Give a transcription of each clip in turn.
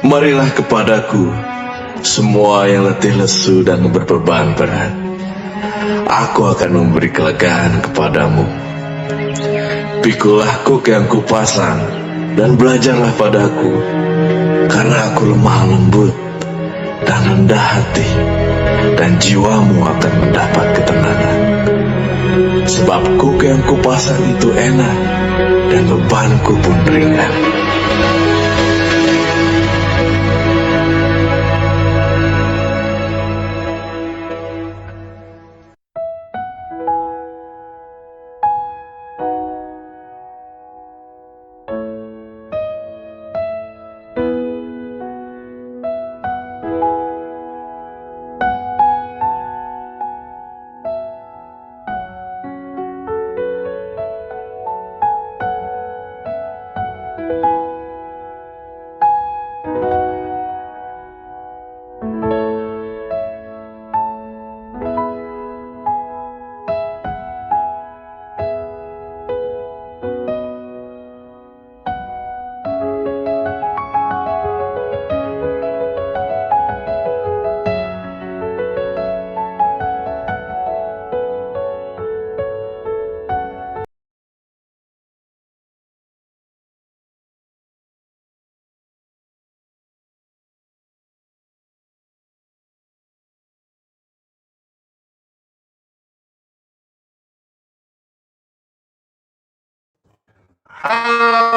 Marilah kepadaku, semua yang letih lesu dan berbeban berat. Aku akan memberi kelegaan kepadamu. Pikulah kuk yang kupasang, dan belajarlah padaku, karena aku lemah lembut dan rendah hati, dan jiwamu akan mendapat ketenangan. Sebab kuk yang kupasang itu enak, dan bebanku pun ringan.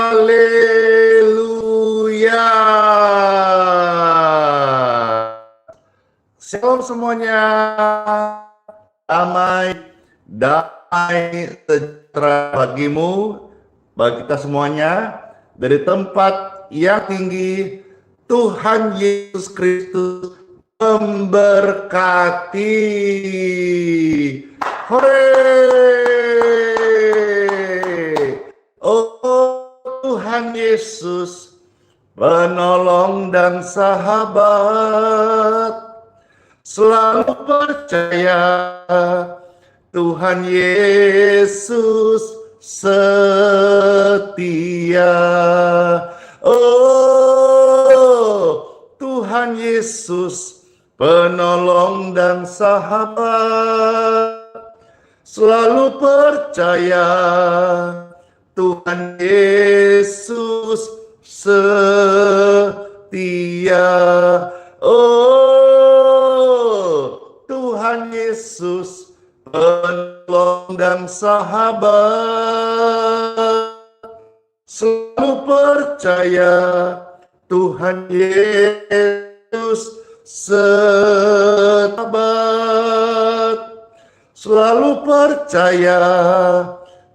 Haleluya. Shalom semuanya. Damai sejahtera bagimu, bagi kita semuanya, dari tempat yang tinggi. Tuhan Yesus Kristus memberkati. Hore! Oh Tuhan Yesus, penolong dan sahabat, selalu percaya Tuhan Yesus setia. Oh Tuhan Yesus, penolong dan sahabat, selalu percaya Tuhan Yesus setia. Oh Tuhan Yesus, penolong dan sahabat, selalu percaya Tuhan Yesus sahabat, selalu percaya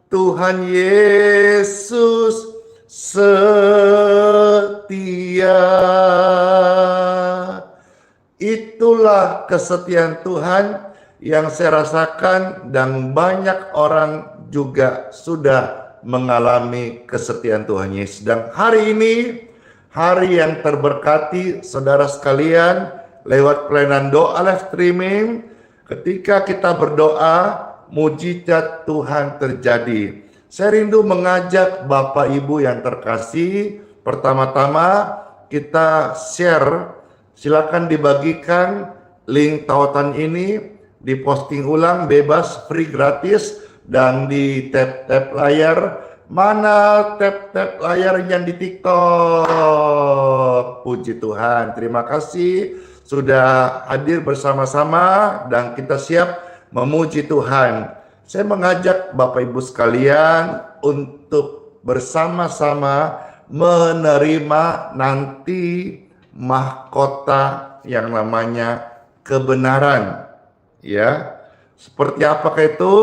Tuhan Yesus setia. Itulah kesetiaan Tuhan yang saya rasakan, dan banyak orang juga sudah mengalami kesetiaan Tuhan Yesus. Dan hari ini, hari yang terberkati, saudara sekalian, lewat pelayanan doa live streaming, ketika kita berdoa, mujizat Tuhan terjadi. Saya rindu mengajak Bapak Ibu yang terkasih, pertama-tama kita share, silakan dibagikan link tautan ini, diposting ulang bebas, free, gratis, dan di tap layar. Mana tap layar yang di TikTok? Puji Tuhan, terima kasih sudah hadir bersama-sama, dan kita siap memuji Tuhan. Saya mengajak Bapak Ibu sekalian untuk bersama-sama menerima nanti mahkota yang namanya kebenaran. Ya, seperti apakah itu?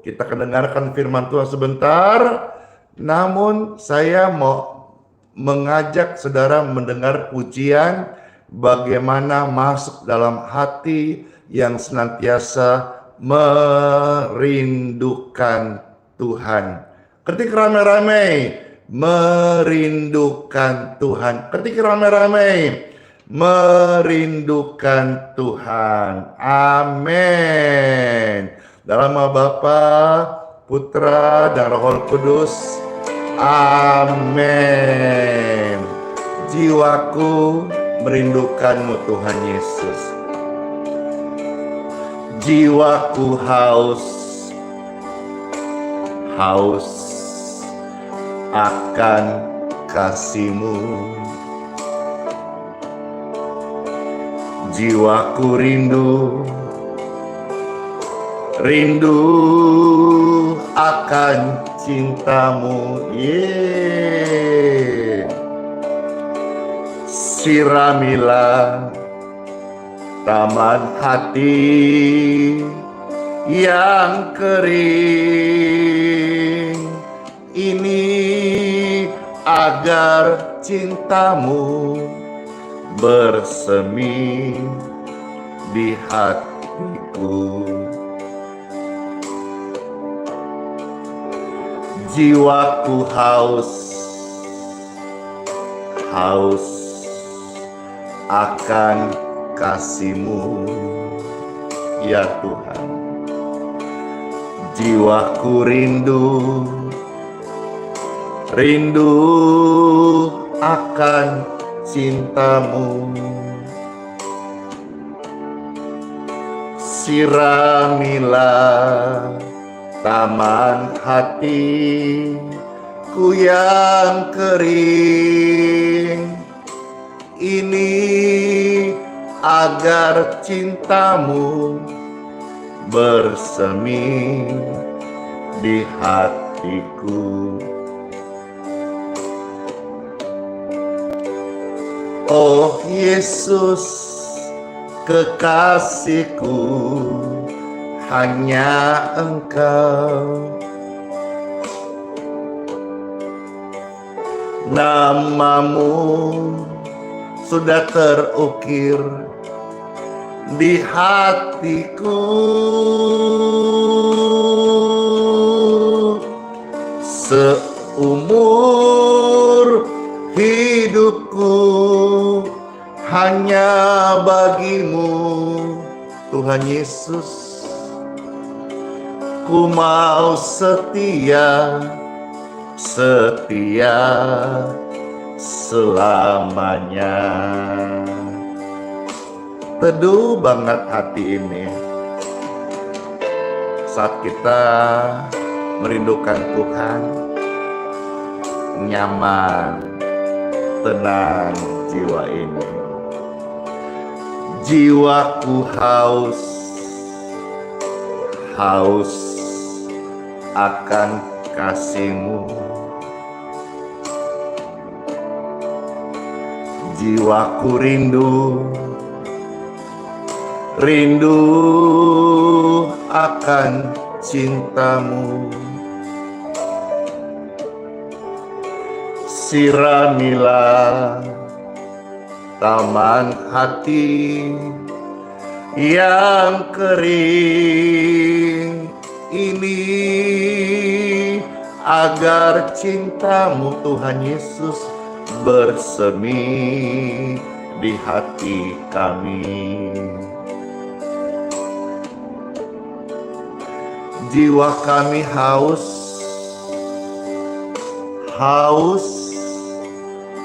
Kita akan dengarkan firman Tuhan sebentar. Namun saya mau mengajak saudara mendengar pujian, bagaimana masuk dalam hati yang senantiasa merindukan Tuhan. Ketik ramai-ramai, merindukan Tuhan. Ketik ramai-ramai, merindukan Tuhan. Amin. Dalam nama Bapa, Putra, dan Roh Kudus. Amin. Jiwaku merindukan-Mu Tuhan Yesus. Jiwaku haus akan kasih-Mu. Jiwaku rindu akan cinta-Mu. Siramilah taman hati yang kering ini agar cinta-Mu bersemi di hatiku. Jiwaku haus akan kasih-Mu, ya Tuhan. Jiwaku rindu akan cinta-Mu. Siramilah taman hatiku yang kering ini agar cinta-Mu bersemi di hatiku. Oh Yesus, kekasihku, hanya Engkau. Nama-Mu sudah terukir di hatiku. Seumur hidupku hanya bagi-Mu, Tuhan Yesus. Ku mau setia selamanya. Teduh banget hati ini saat kita merindukan Tuhan. Nyaman, tenang jiwa ini. Jiwaku haus akan kasih-Mu. Jiwaku rindu akan cinta-Mu. Siramilah taman hati yang kering ini agar cinta-Mu Tuhan Yesus bersemi di hati kami. Jiwa kami haus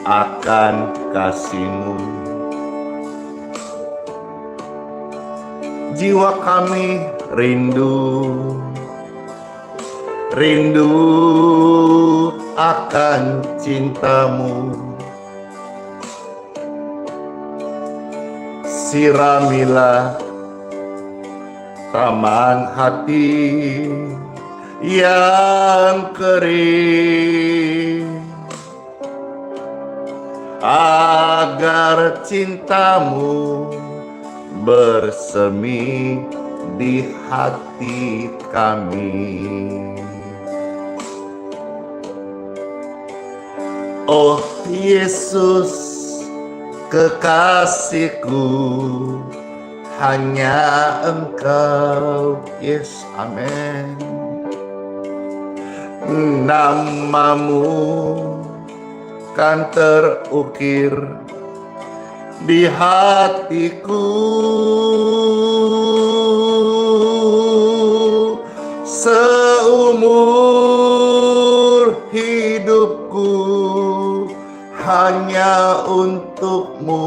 akan kasih-Mu. Jiwa kami rindu akan cinta-Mu. Siramilah taman hati yang kering agar cinta-Mu bersemi di hati kami. Oh Yesus, kekasihku, hanya Engkau. Yes, amin. Nama-Mu kan terukir di hatiku. Seumur hidupku hanya untukmu,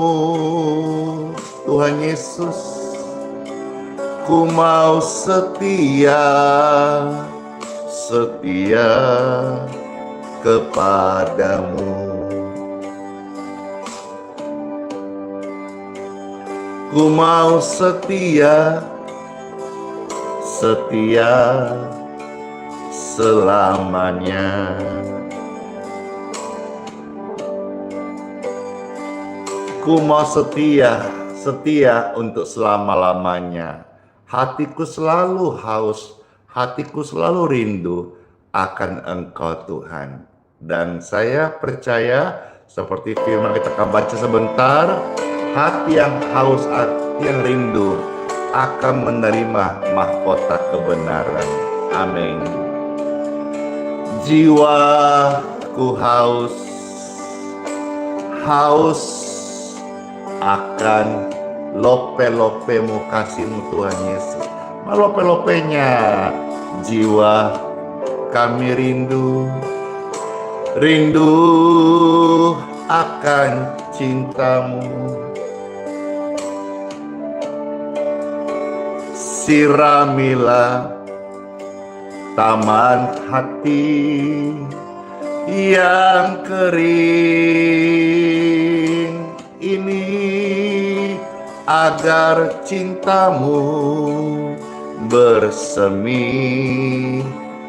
Tuhan Yesus. Ku mau setia, setia kepadamu. Ku mau setia, setia selamanya. Ku mau setia, setia untuk selama-lamanya. Hatiku selalu haus, hatiku selalu rindu akan Engkau Tuhan. Dan saya percaya seperti firman kita akan baca sebentar, hati yang haus, hati yang rindu akan menerima mahkota kebenaran. Amin. Jiwaku haus, haus akan lope-lopemu, kasih-Mu Tuhan Yesus. Lope-lopenya jiwa kami rindu, rindu akan cinta-Mu. Siramilah taman hati yang kering ini, agar cinta-Mu bersemi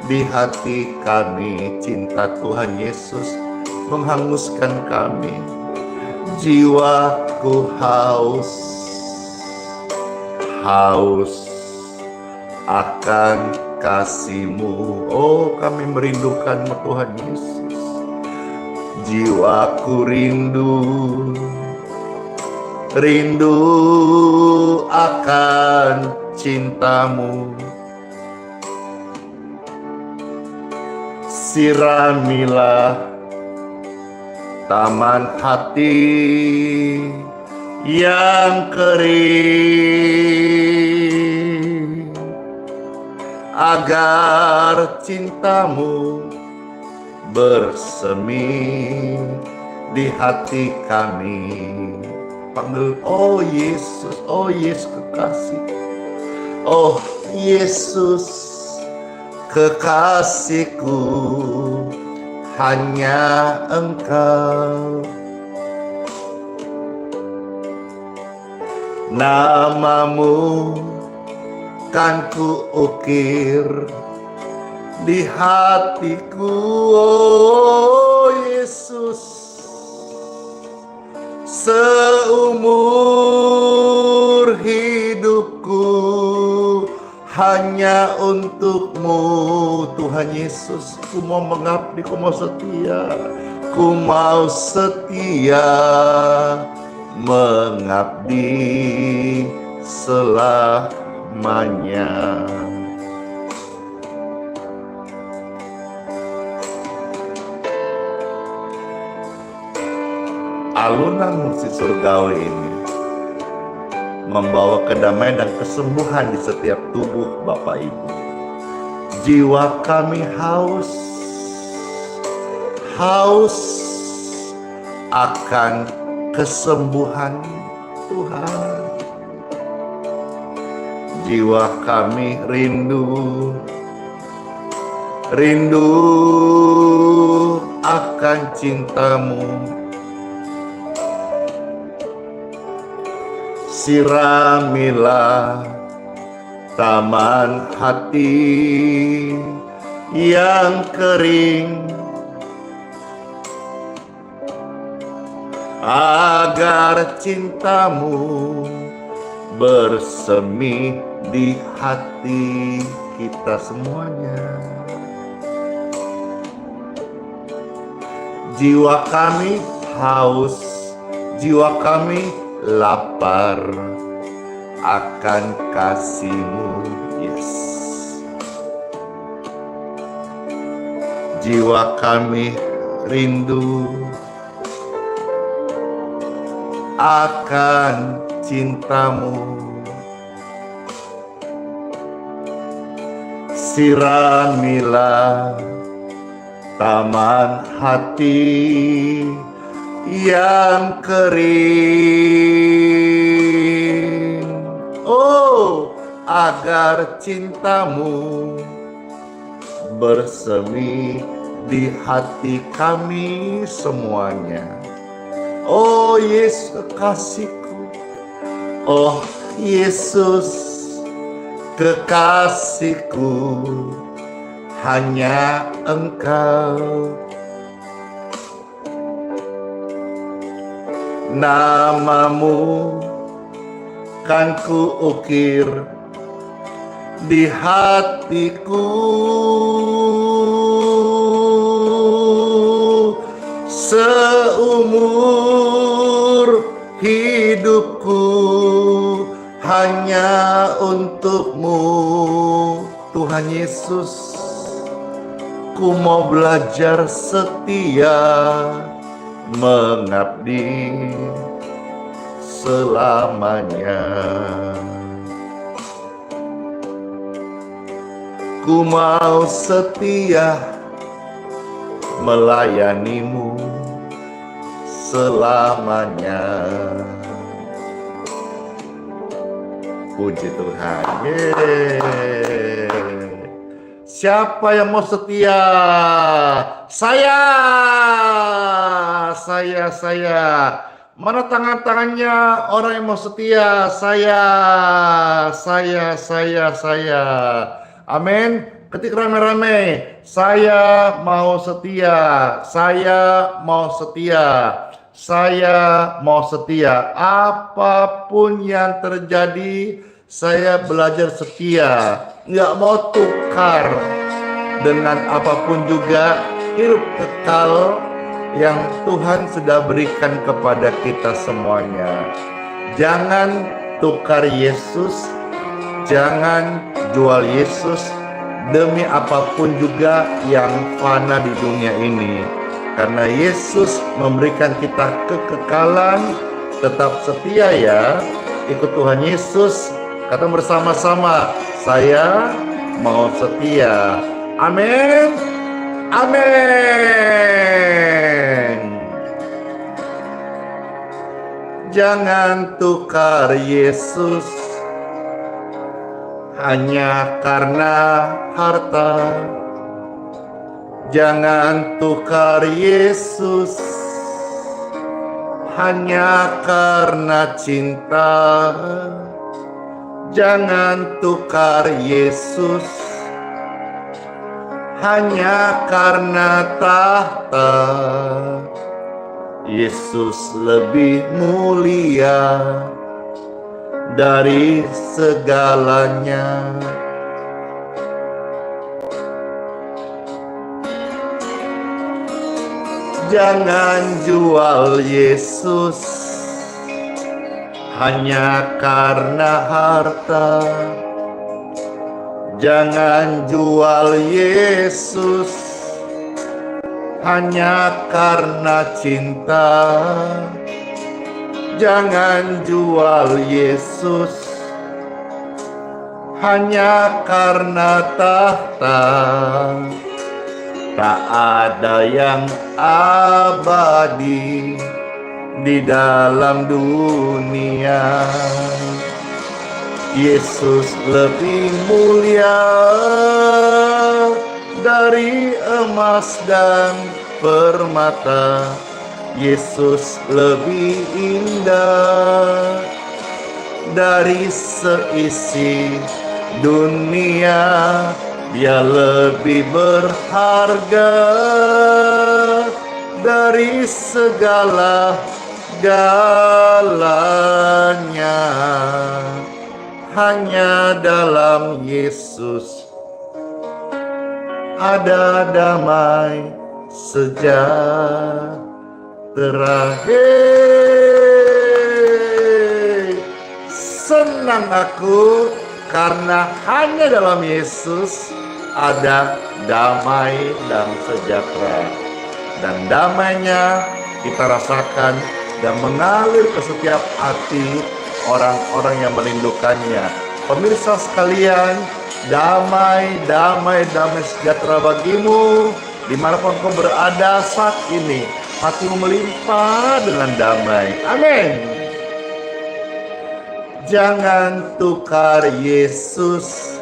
di hati kami. Cinta Tuhan Yesus menghanguskan kami. Jiwaku haus, haus akan kasih-Mu. Oh, kami merindukan-Mu Tuhan Yesus. Jiwaku rindu, rindu akan cinta-Mu. Siramilah taman hati yang kering, agar cinta-Mu bersemi di hati kami. Panggil, oh Yesus, oh Yesus kekasih, oh Yesus kekasihku, hanya Engkau. Nama-Mu kan ku ukir di hatiku, oh Yesus. Seumur hidupku hanya untuk-Mu Tuhan Yesus. Ku mau mengabdi, ku mau setia, ku mau setia mengabdi selamanya. Alunan musik surgawi ini membawa kedamaian dan kesembuhan di setiap tubuh Bapak Ibu. Jiwa kami haus, haus akan kesembuhan Tuhan. Jiwa kami rindu, rindu akan cinta-Mu. Siramilah taman hati yang kering, agar cinta-Mu bersemi di hati kita semuanya. Jiwa kami haus, jiwa kami lapar akan kasih-Mu, Yes. Jiwa kami rindu akan cinta-Mu. Siramilah taman hati yang kering. Oh, agar cintamu bersemi di hati kami semuanya. Oh Yesus kekasihku, oh Yesus kekasihku, hanya Engkau. Namamu kan ku ukir di hatiku, seumur hidupku hanya untukmu. Tuhan Yesus, ku mau belajar setia mengabdi selamanya. Ku mau setia melayanimu selamanya. Puji Tuhan. Yeay. Siapa yang mau setia? Saya. Mana tangannya orang yang mau setia? Saya. Amin. Ketik rame-rame. Saya mau setia. Saya mau setia. Apapun yang terjadi, saya belajar setia. Nggak mau tukar dengan apapun juga. Hidup kekal yang Tuhan sudah berikan kepada kita semuanya. Jangan tukar Yesus, jangan jual Yesus demi apapun juga yang fana di dunia ini. Karena Yesus memberikan kita kekekalan. Tetap setia ya, ikut Tuhan Yesus. Kata bersama-sama, saya mau setia. Amin. Amin. Jangan tukar Yesus hanya karena harta. Jangan tukar Yesus hanya karena cinta. Jangan tukar Yesus hanya karena tahta. Yesus lebih mulia dari segalanya. Jangan jual Yesus hanya karena harta. Jangan jual Yesus hanya karena cinta. Jangan jual Yesus hanya karena tahta. Tak ada yang abadi di dalam dunia. Yesus lebih mulia dari emas dan permata. Yesus lebih indah dari seisi dunia. Dia lebih berharga dari segala-galanya. Hanya dalam Yesus ada damai sejahtera. Hey, senang aku karena hanya dalam Yesus ada damai dan sejahtera. Dan damainya kita rasakan dan mengalir ke setiap hati orang-orang yang merindukannya. Pemirsa sekalian, damai sejahtera bagimu dimanapun kau berada saat ini. hatimu melimpah dengan damai. Amin. Jangan tukar Yesus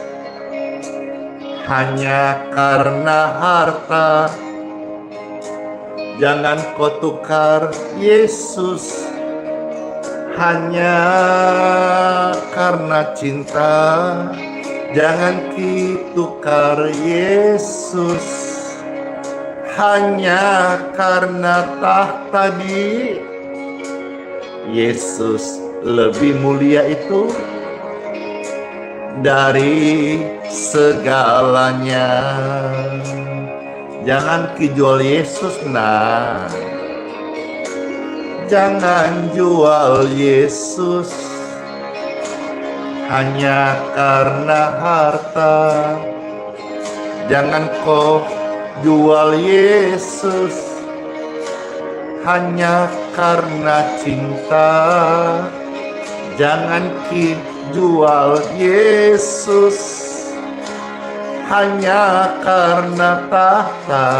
hanya karena harta. Jangan kau tukar Yesus hanya karena cinta. Jangan ditukar Yesus hanya karena tahta. Di Yesus lebih mulia itu dari segalanya. Jangan jual Yesus, nah. Jangan jual Yesus hanya karena harta. Jangan kau jual Yesus hanya karena cinta. Jangan jual Yesus hanya karena tahta.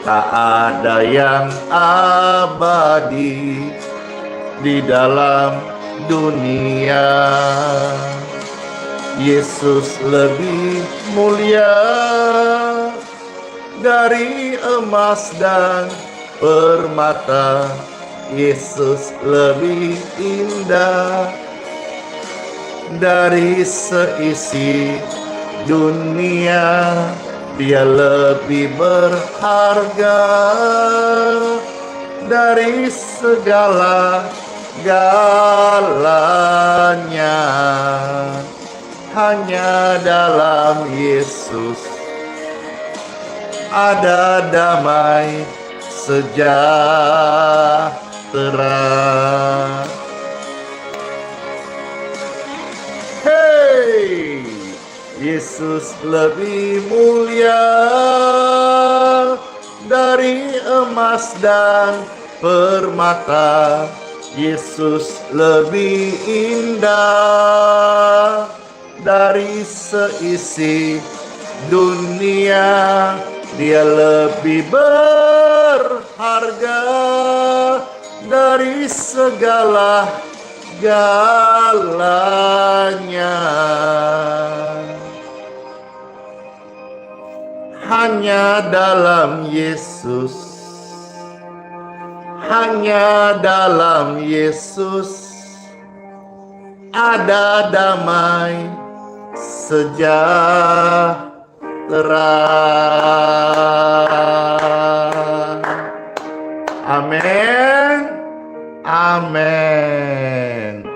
Tak ada yang abadi di dalam dunia. Yesus lebih mulia dari emas dan permata. Yesus lebih indah dari seisi dunia. Dia lebih berharga dari segala-galanya. Hanya dalam Yesus ada damai sejahtera. Hey! Yesus lebih mulia dari emas dan permata. Yesus lebih indah dari seisi dunia. Dia lebih berharga dari segala-galanya. Hanya dalam Yesus, hanya dalam Yesus ada damai sejahtera. Amin. Amin.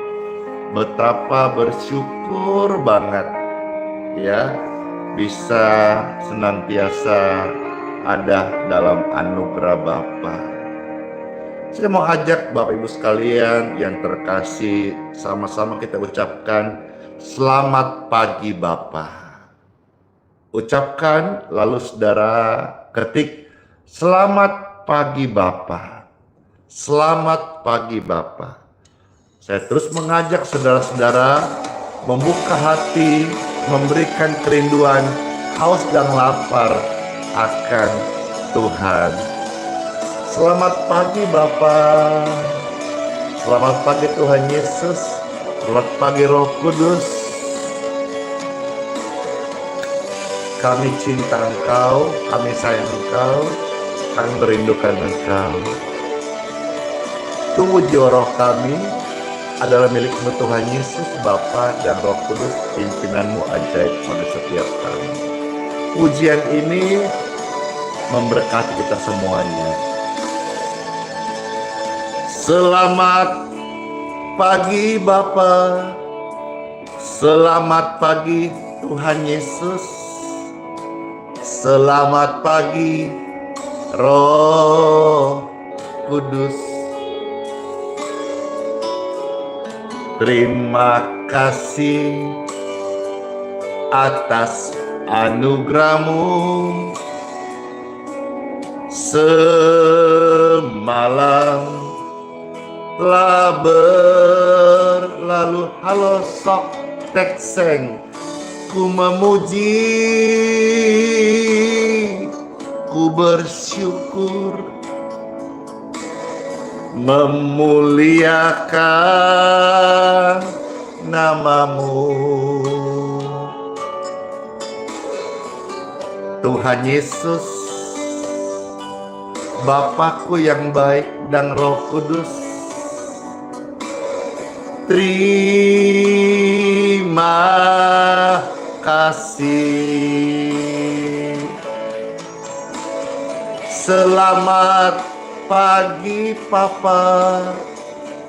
Betapa bersyukur banget ya, bisa senantiasa ada dalam anugerah Bapa. Saya mau ajak Bapak Ibu sekalian yang terkasih, sama-sama kita ucapkan selamat pagi Bapa. Ucapkan, lalu saudara ketik selamat pagi Bapa. Selamat pagi Bapa. Saya terus mengajak saudara-saudara membuka hati, memberikan kerinduan, haus dan lapar akan Tuhan. Selamat pagi Bapa. Selamat pagi Tuhan Yesus. Selamat pagi Roh Kudus. Kami cinta Engkau, kami sayang Engkau, kami merindukan Engkau. Tunggu jiwa roh kami adalah milik-Mu Tuhan Yesus, Bapa dan Roh Kudus, pimpinanmu ajaib pada setiap kami. Ujian ini memberkati kita semuanya. Selamat pagi Bapa. Selamat pagi Tuhan Yesus. Selamat pagi Roh Kudus. Terima kasih atas anugerah-Mu. Semalam telah berlalu. Halo sok tekseng. Ku memuji, ku bersyukur memuliakan namamu. Tuhan Yesus, Bapakku yang baik dan Roh Kudus, terima kasih. Selamat pagi Papa,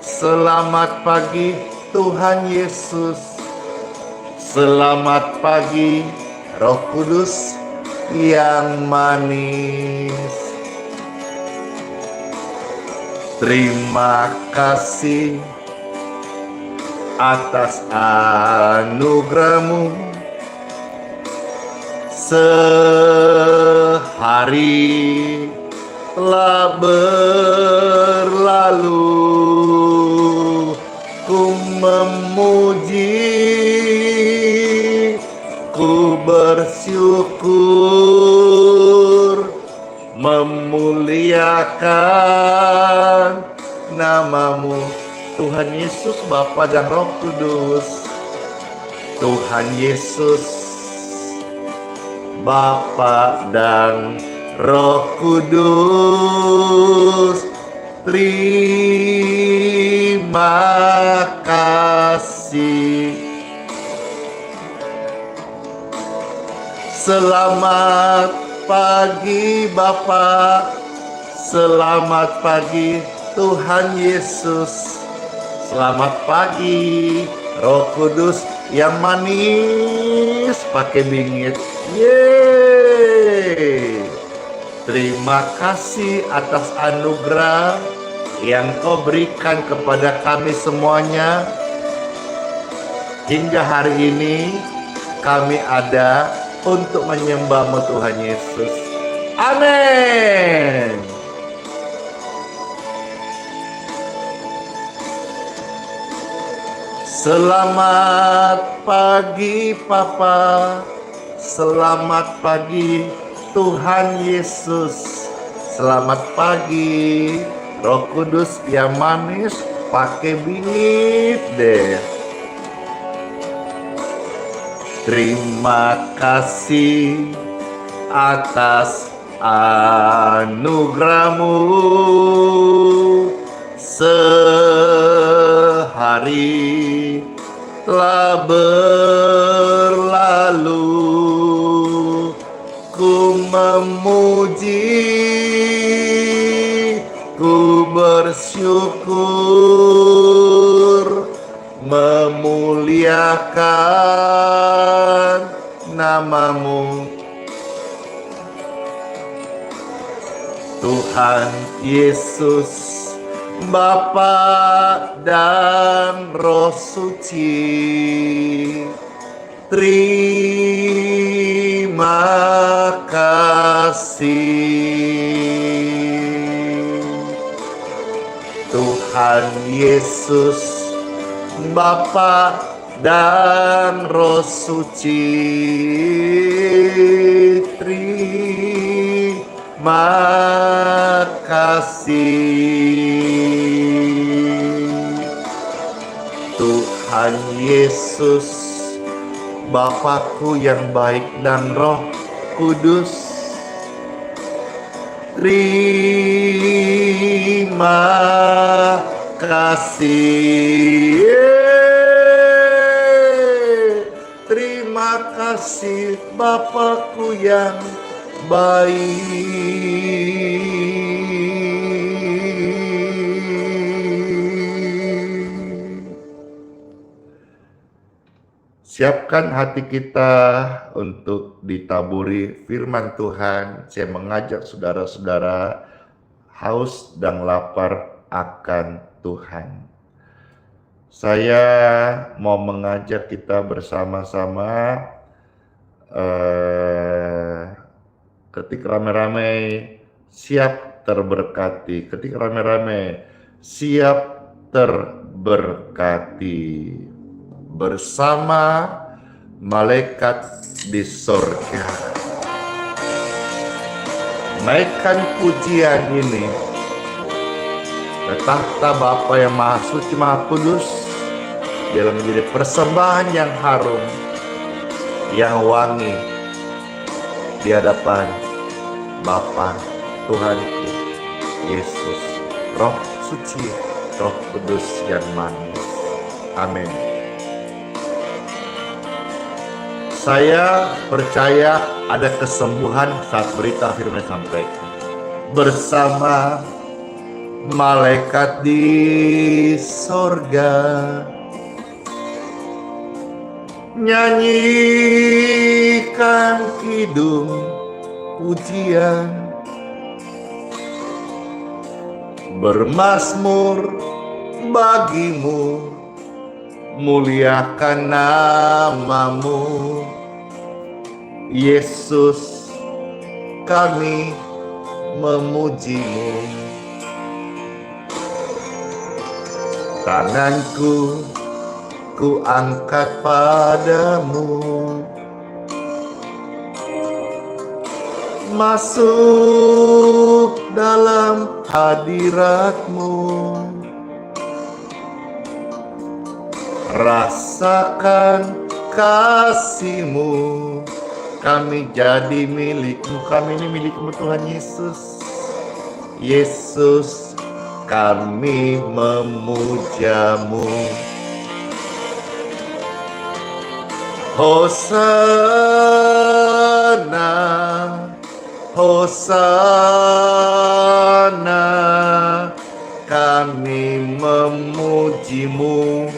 selamat pagi Tuhan Yesus, selamat pagi Roh Kudus yang manis. Terima kasih atas anugerah-Mu. Sehari telah berlalu, ku memuji, ku bersyukur, memuliakan namamu. Tuhan Yesus, Bapa dan Roh Kudus. Tuhan Yesus, Bapa dan Roh Kudus, terima kasih. Selamat pagi Bapa, selamat pagi Tuhan Yesus, selamat pagi Roh Kudus yang manis pakai bingit. Yeay! Terima kasih atas anugerah yang Kau berikan kepada kami semuanya. Hingga hari ini kami ada untuk menyembah-Mu Tuhan Yesus. Amin. Selamat pagi Papa, selamat pagi Tuhan Yesus, selamat pagi Roh Kudus yang manis pakai bingit deh. Terima kasih atas anugerah-Mu. Sehari telah berlalu, ku memuji, ku bersyukur, memuliakan namamu. Tuhan Yesus, Bapa dan Roh Suci, terima kasih. Tuhan Yesus, Bapa dan Roh Suci, terima kasih. Tuhan Yesus, Bapakku yang baik dan Roh Kudus, terima kasih. Terima kasih Bapakku yang baik. Siapkan hati kita untuk ditaburi firman Tuhan. Saya mengajak saudara-saudara haus dan lapar akan Tuhan. Saya mau mengajak kita bersama-sama ketika rame-rame siap terberkati. Ketika rame-rame siap terberkati bersama malaikat di sorga. naikkan pujian ini ke tahta Bapa yang Maha Suci Maha Kudus, biar menjadi persembahan yang harum, yang wangi di hadapan Bapa Tuhanku Yesus, Roh Suci, Roh Kudus yang manis. Amin. Saya percaya ada kesembuhan saat berita firman sampai bersama malaikat di sorga. Nyanyikan kidung pujian, bermazmur bagimu, muliakan namamu Yesus, kami memujimu. Tanganku ku angkat padamu, masuk dalam hadiratmu, rasakan kasih-Mu, kami jadi milik-Mu, kami ini milik-Mu Tuhan Yesus. Yesus, kami memuja-Mu. Hosana, Hosana, kami memuji-Mu.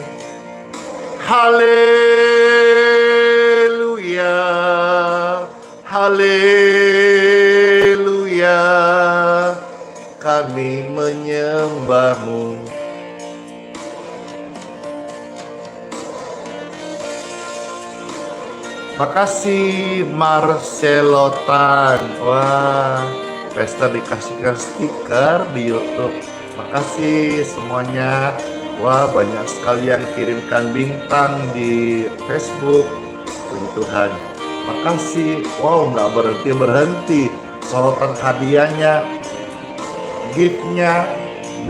Haleluya, haleluya, kami menyembah-Mu. Makasih Marcelo Tan. Wah, Pesta dikasihkan stiker di YouTube. Makasih semuanya. Wah, banyak sekali yang kirimkan bintang di Facebook. Puji Tuhan. Makasih. Wow, nggak berhenti. Sorotan hadiahnya, gift-nya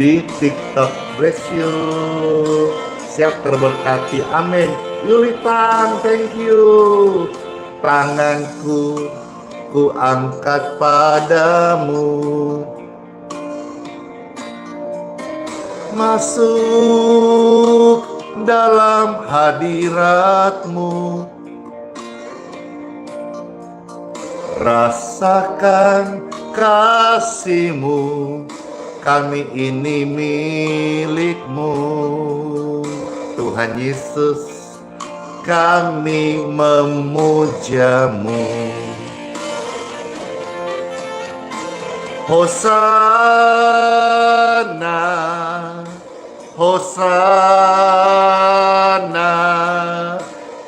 di TikTok. Bless you. Siap terberkati. Amin. Yulitan, thank you. Tanganku ku angkat padamu, masuk dalam hadirat-Mu, rasakan kasih-Mu, kami ini milik-Mu. Tuhan Yesus, kami memuja-Mu. Hosana, Hosana,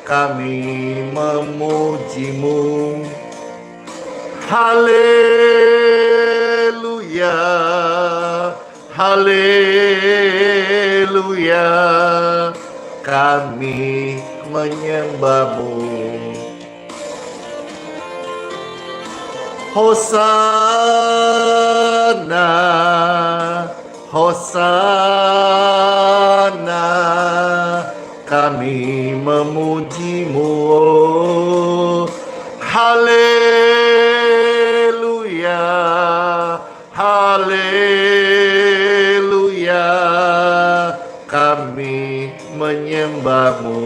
kami memuji-Mu. Haleluya, haleluya, kami menyembah-Mu. Hosana, Hosana, kami memuji-Mu. Haleluya, haleluya, kami menyembah-Mu.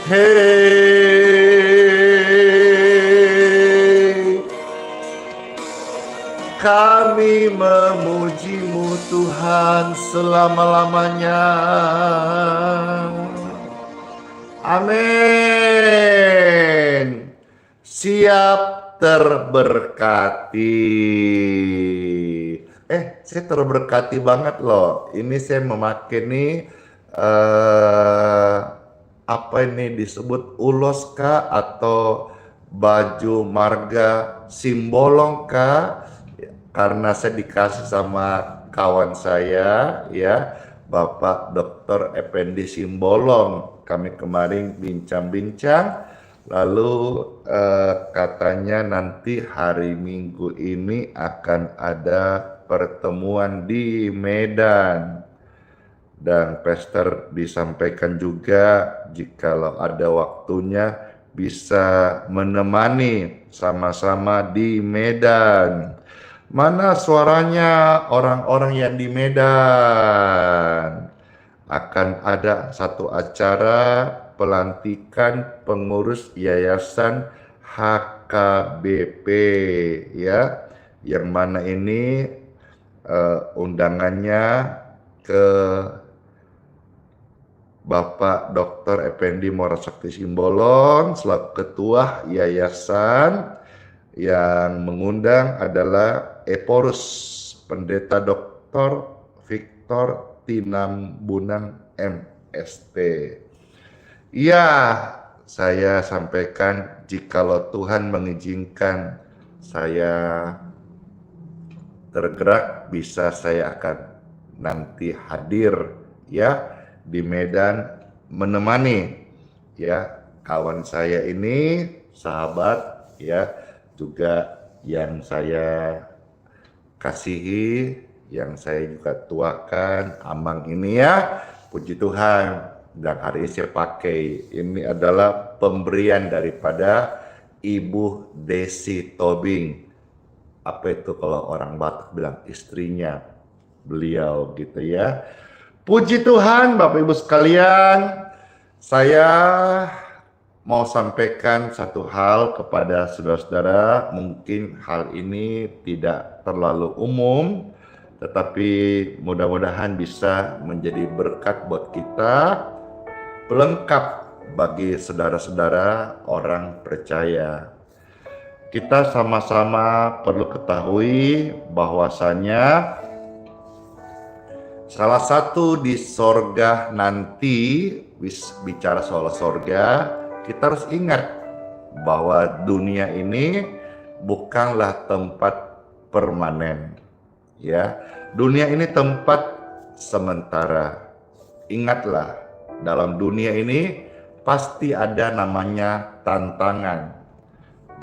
Hey, kami memuji-Mu Tuhan selama-lamanya. Amin. Siap terberkati. Saya terberkati banget loh. Ini saya memakai nih apa ini disebut ulos kah atau baju marga Simbolong kah? Karena saya dikasih sama kawan saya ya, Bapak Dr. Effendi Simbolong. Kami kemarin bincang-bincang, Lalu katanya nanti hari Minggu ini akan ada pertemuan di Medan. Dan Pastor disampaikan juga jikalau ada waktunya bisa menemani sama-sama di Medan. Mana suaranya orang-orang yang di Medan? Akan ada satu acara pelantikan pengurus yayasan HKBP ya, yang mana ini undangannya ke Bapak Dr. Effendi Morasakti Simbolon selaku ketua yayasan. Yang mengundang adalah Eporus Pendeta Dr. Victor Tinambunan MST. Ya, saya sampaikan jikalau Tuhan mengizinkan saya tergerak, bisa saya akan nanti hadir ya di Medan menemani ya kawan saya ini, sahabat ya, juga yang saya kasihi, yang saya juga tuakan, Amang ini ya, puji Tuhan. Dan hari ini saya pakai, ini adalah pemberian daripada Ibu Desi Tobing. Apa itu kalau orang Batak bilang istrinya beliau gitu ya. Puji Tuhan Bapak Ibu sekalian, saya mau sampaikan satu hal kepada saudara-saudara. Mungkin hal ini tidak terlalu umum, tetapi mudah-mudahan bisa menjadi berkat buat kita, pelengkap bagi saudara-saudara orang percaya. Kita sama-sama perlu ketahui bahwasanya salah satu di sorga nanti, bicara soal sorga, kita harus ingat bahwa dunia ini bukanlah tempat permanen. Ya, dunia ini tempat sementara. Ingatlah, dalam dunia ini pasti ada namanya tantangan.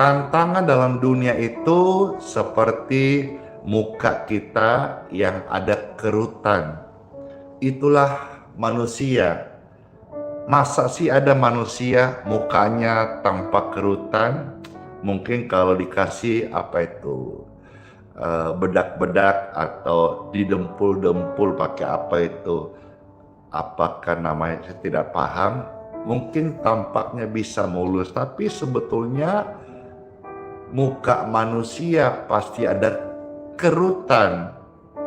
Tantangan dalam dunia itu seperti muka kita yang ada kerutan. Itulah manusia. Masa sih ada manusia mukanya tanpa kerutan? Mungkin kalau dikasih apa itu bedak-bedak atau didempul-dempul pakai apa itu, apakah namanya, saya tidak paham. Mungkin tampaknya bisa mulus, tapi sebetulnya muka manusia pasti ada kerutan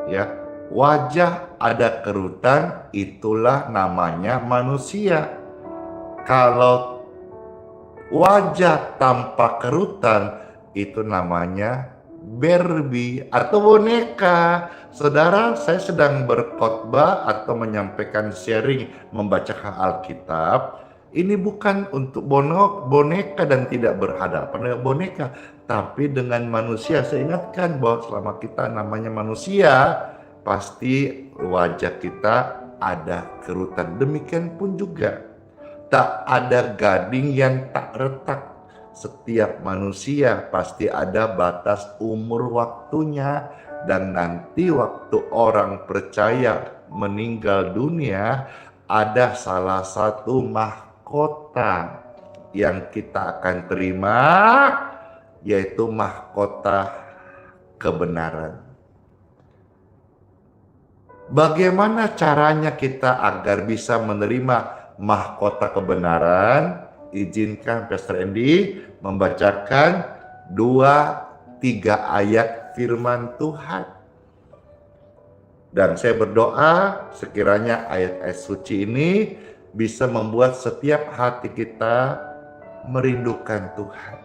ya. Wajah ada kerutan, itulah namanya manusia. Kalau wajah tanpa kerutan, itu namanya Barbie atau boneka. Saudara, saya sedang berkhotbah atau menyampaikan sharing membacakan Alkitab. Ini bukan untuk boneka dan tidak berhadapan dengan boneka, tapi dengan manusia. Saya ingatkan bahwa selama kita namanya manusia, pasti wajah kita ada kerutan. Demikian pun juga tak ada gading yang tak retak. Setiap manusia pasti ada batas umur waktunya. Dan nanti waktu orang percaya meninggal dunia, ada salah satu mahkota yang kita akan terima, yaitu mahkota kebenaran. Bagaimana caranya kita agar bisa menerima mahkota kebenaran? Izinkan Pastor Andy membacakan 2-3 ayat firman Tuhan. Dan saya berdoa sekiranya ayat-ayat suci ini bisa membuat setiap hati kita merindukan Tuhan.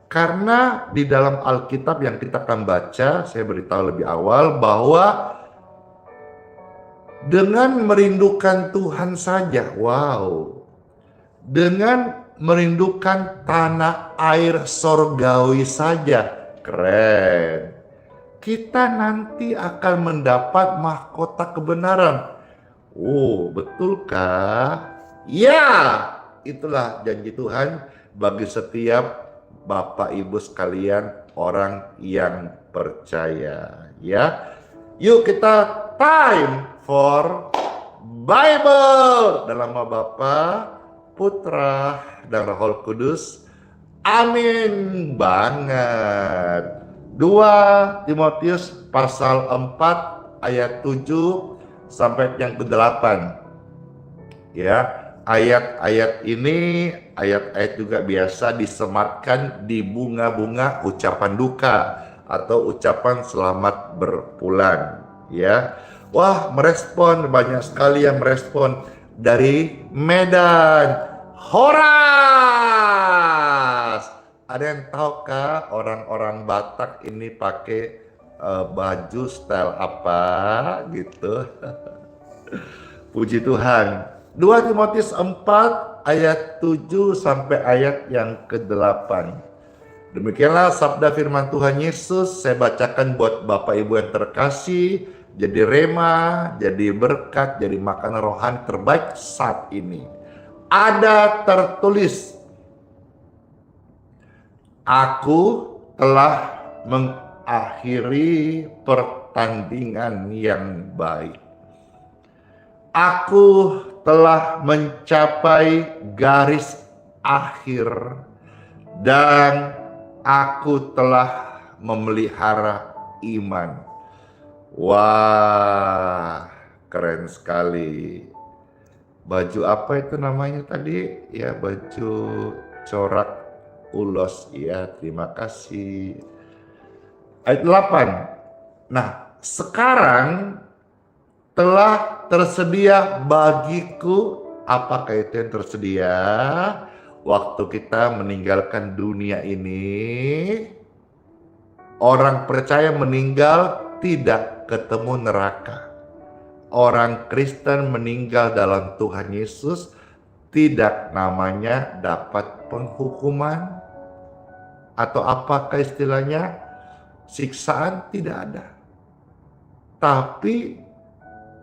Karena di dalam Alkitab yang kita akan baca, saya beritahu lebih awal bahwa dengan merindukan Tuhan saja, dengan merindukan tanah air sorgawi saja, keren. Kita nanti akan mendapat mahkota kebenaran. Oh, betulkah? Ya, itulah janji Tuhan. bagi setiap Bapak Ibu sekalian orang yang percaya, ya. Yuk kita time for Bible dalam nama Bapa, Putra, dan Roh Kudus. Amin banget. 2 Timotius pasal 4 ayat 7 sampai yang ke-8. Ya, ayat-ayat ini ayat-ayat juga biasa disematkan di bunga-bunga ucapan duka atau ucapan selamat berpulang, ya. Wah, banyak sekali yang merespon dari Medan. Horas. Ada yang tahukah orang-orang Batak ini pakai baju style apa gitu? Puji Tuhan. 2 Timotius 4 ayat 7 sampai ayat yang ke-8. Demikianlah sabda firman Tuhan Yesus, saya bacakan buat Bapak Ibu yang terkasih, jadi rema, jadi berkat, jadi makanan rohani terbaik saat ini. Ada tertulis, aku telah mengakhiri pertandingan yang baik. Aku telah mencapai garis akhir dan aku telah memelihara iman. Wah, keren sekali. Baju apa itu namanya tadi? Ya, baju corak ulos. Ya, terima kasih. Ayat 8. Nah, sekarang telah tersedia bagiku. Apakah itu yang tersedia? Waktu kita meninggalkan dunia ini, orang percaya meninggal tidak ketemu neraka. Orang Kristen meninggal dalam Tuhan Yesus tidak namanya dapat penghukuman atau apakah istilahnya siksaan, tidak ada. Tapi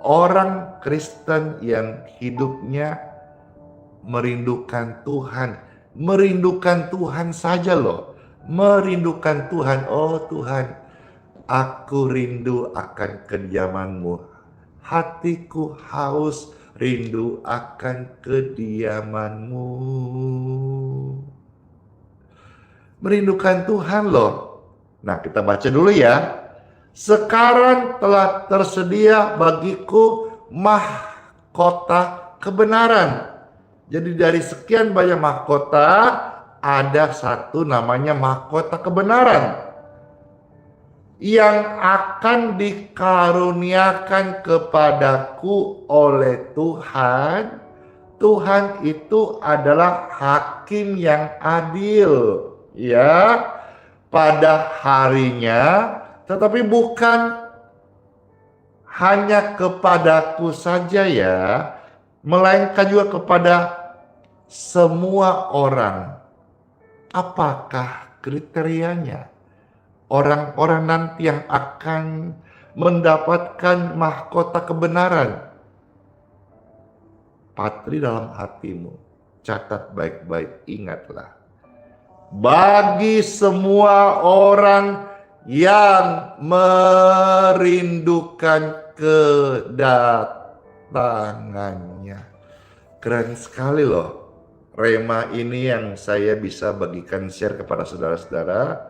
orang Kristen yang hidupnya merindukan Tuhan saja loh, merindukan Tuhan. Oh Tuhan, aku rindu akan kediaman-Mu, hatiku haus rindu akan kediaman-Mu. Merindukan Tuhan loh. Nah, kita baca dulu ya. Sekarang telah tersedia bagiku mahkota kebenaran. Jadi dari sekian banyak mahkota, ada satu namanya mahkota kebenaran yang akan dikaruniakan kepadaku oleh Tuhan. Tuhan itu adalah hakim yang adil, ya, pada harinya. Tetapi bukan hanya kepadaku saja ya, melainkan juga kepada semua orang. Apakah kriterianya? Orang-orang nanti yang akan mendapatkan mahkota kebenaran. Patri dalam hatimu, catat baik-baik, ingatlah. Bagi semua orang yang merindukan kedatangannya. Keren sekali loh. Rema ini yang saya bisa bagikan share kepada saudara-saudara.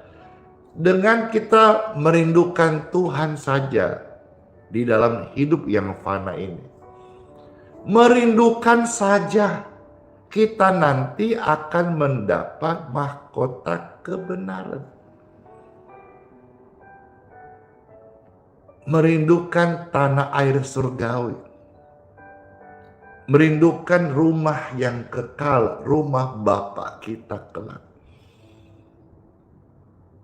Dengan kita merindukan Tuhan saja di dalam hidup yang fana ini. Merindukan saja, kita nanti akan mendapat mahkota kebenaran. Merindukan tanah air surgawi, merindukan rumah yang kekal, rumah Bapa kita kelak,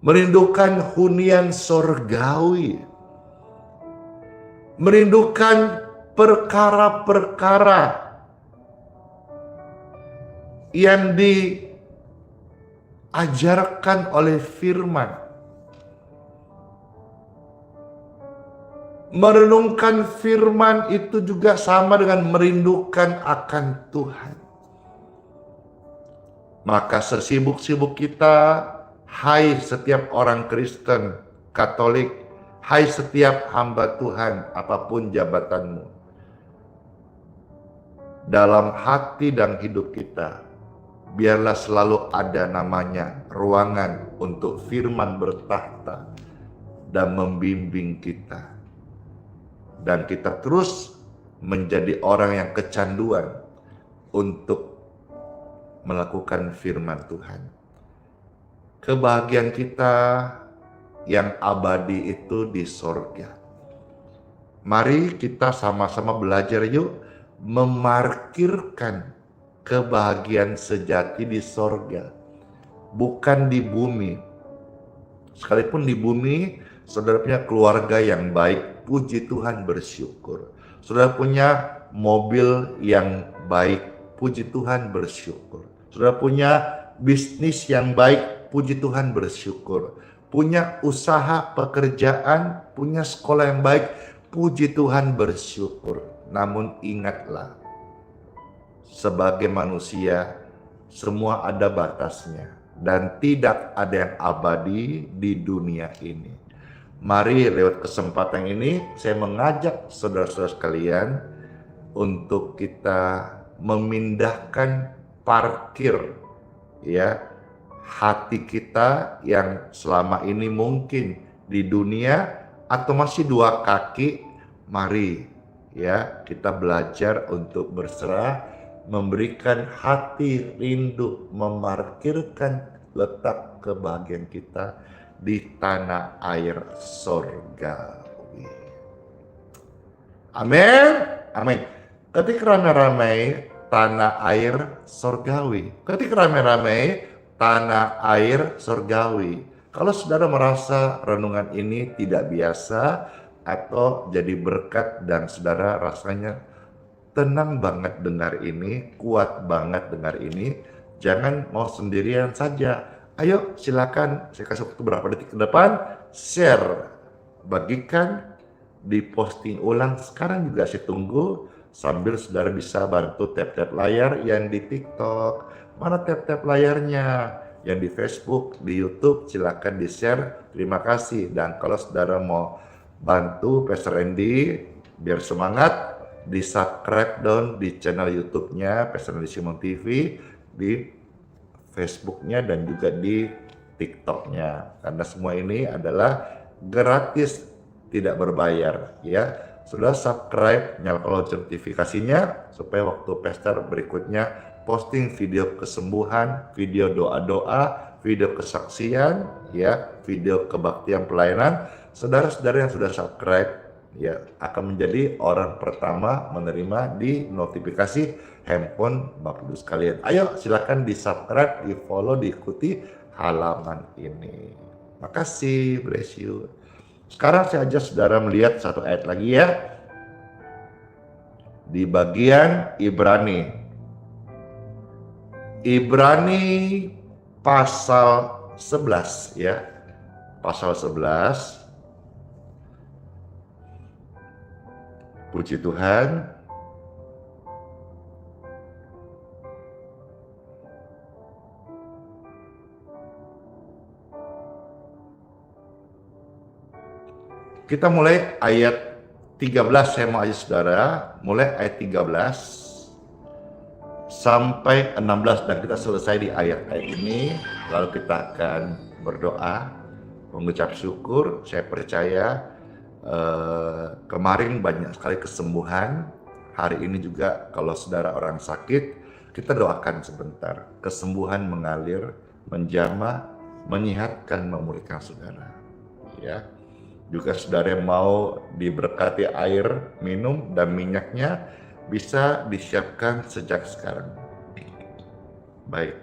merindukan hunian surgawi, merindukan perkara-perkara yang diajarkan oleh firman. Merenungkan firman itu juga sama dengan merindukan akan Tuhan. Maka sesibuk-sibuk kita, hai setiap orang Kristen, Katolik, hai setiap hamba Tuhan, apapun jabatanmu, dalam hati dan hidup kita, biarlah selalu ada namanya ruangan untuk firman bertahta dan membimbing kita. Dan kita terus menjadi orang yang kecanduan untuk melakukan firman Tuhan. Kebahagiaan kita yang abadi itu di sorga. Mari kita sama-sama belajar yuk memarkirkan kebahagiaan sejati di sorga, bukan di bumi. Sekalipun di bumi, saudara punya keluarga yang baik, puji Tuhan bersyukur. Saudara punya mobil yang baik, puji Tuhan bersyukur. Saudara punya bisnis yang baik, puji Tuhan bersyukur. Punya usaha, pekerjaan, punya sekolah yang baik, puji Tuhan bersyukur. Namun ingatlah, sebagai manusia, semua ada batasnya. Dan tidak ada yang abadi di dunia ini. Mari lewat kesempatan ini, saya mengajak saudara-saudara sekalian untuk kita memindahkan parkir ya hati kita yang selama ini mungkin di dunia atau masih dua kaki. Mari ya kita belajar untuk berserah, memberikan hati rindu, memarkirkan letak kebahagiaan kita di tanah air sorgawi. Amin, amin. Ketika ramai-ramai tanah air sorgawi, ketika ramai-ramai tanah air sorgawi. Kalau saudara merasa renungan ini tidak biasa atau jadi berkat dan saudara rasanya tenang banget dengar ini, kuat banget dengar ini, jangan mau sendirian saja. Ayo silakan, saya kasih waktu berapa detik ke depan, share, bagikan, diposting ulang. Sekarang juga saya tunggu sambil saudara bisa bantu tap-tap layar yang di TikTok. Mana tap-tap layarnya? Yang di Facebook, di YouTube, silakan di-share. Terima kasih. Dan kalau saudara mau bantu Pastor Randy biar semangat, di-subscribe dong di channel YouTube-nya Pastor Randy Simon TV, di Facebook-nya dan juga di TikTok-nya. Karena semua ini adalah gratis, tidak berbayar ya. Sudah subscribe, nyalakan lonceng notifikasinya supaya waktu Pastor berikutnya posting video kesembuhan, video doa-doa, video kesaksian, ya, video kebaktian pelayanan, saudara-saudara yang sudah subscribe ya akan menjadi orang pertama menerima di notifikasi handphone Bapak Ibu sekalian. Ayo silakan di subscribe, di follow, diikuti halaman ini. Makasih, bless you. Sekarang saya ajak saudara melihat satu ayat lagi ya. Di bagian Ibrani. Ibrani pasal 11 ya. Pasal 11. Puji Tuhan. Kita mulai ayat 13, saya mau ajak saudara, mulai ayat 13 sampai 16 dan kita selesai di ayat-ayat ini. Lalu kita akan berdoa, mengucap syukur. Saya percaya kemarin banyak sekali kesembuhan. Hari ini juga kalau saudara orang sakit, kita doakan sebentar. Kesembuhan mengalir, menjamah, menyehatkan, memulihkan saudara. Ya. Juga saudara yang mau diberkati air, minum, dan minyaknya bisa disiapkan sejak sekarang. Baik.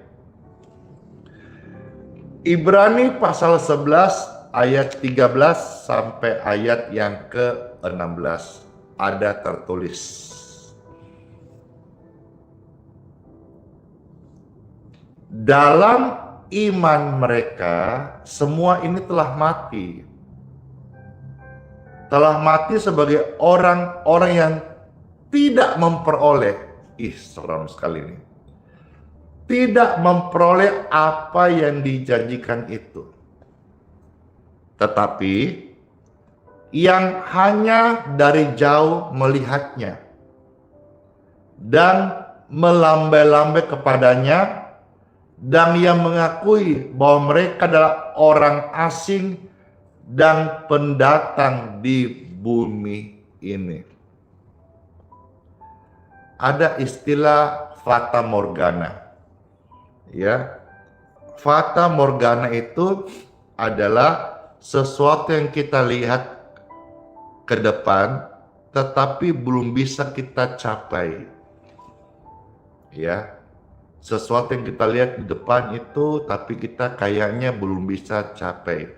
Ibrani pasal 11 ayat 13 sampai ayat yang ke-16 ada tertulis. Dalam iman mereka semua ini telah mati. Telah mati sebagai orang-orang yang tidak memperoleh. Seram sekali ini. tidak memperoleh apa yang dijanjikan itu, tetapi yang hanya dari jauh melihatnya dan melambai-lambai kepadanya, dan yang mengakui bahwa mereka adalah orang asing dan pendatang di bumi ini. Ada istilah fata morgana. Ya, fata morgana itu adalah sesuatu yang kita lihat ke depan tetapi belum bisa kita capai. Ya, sesuatu yang kita lihat di depan itu tapi kita kayaknya belum bisa capai.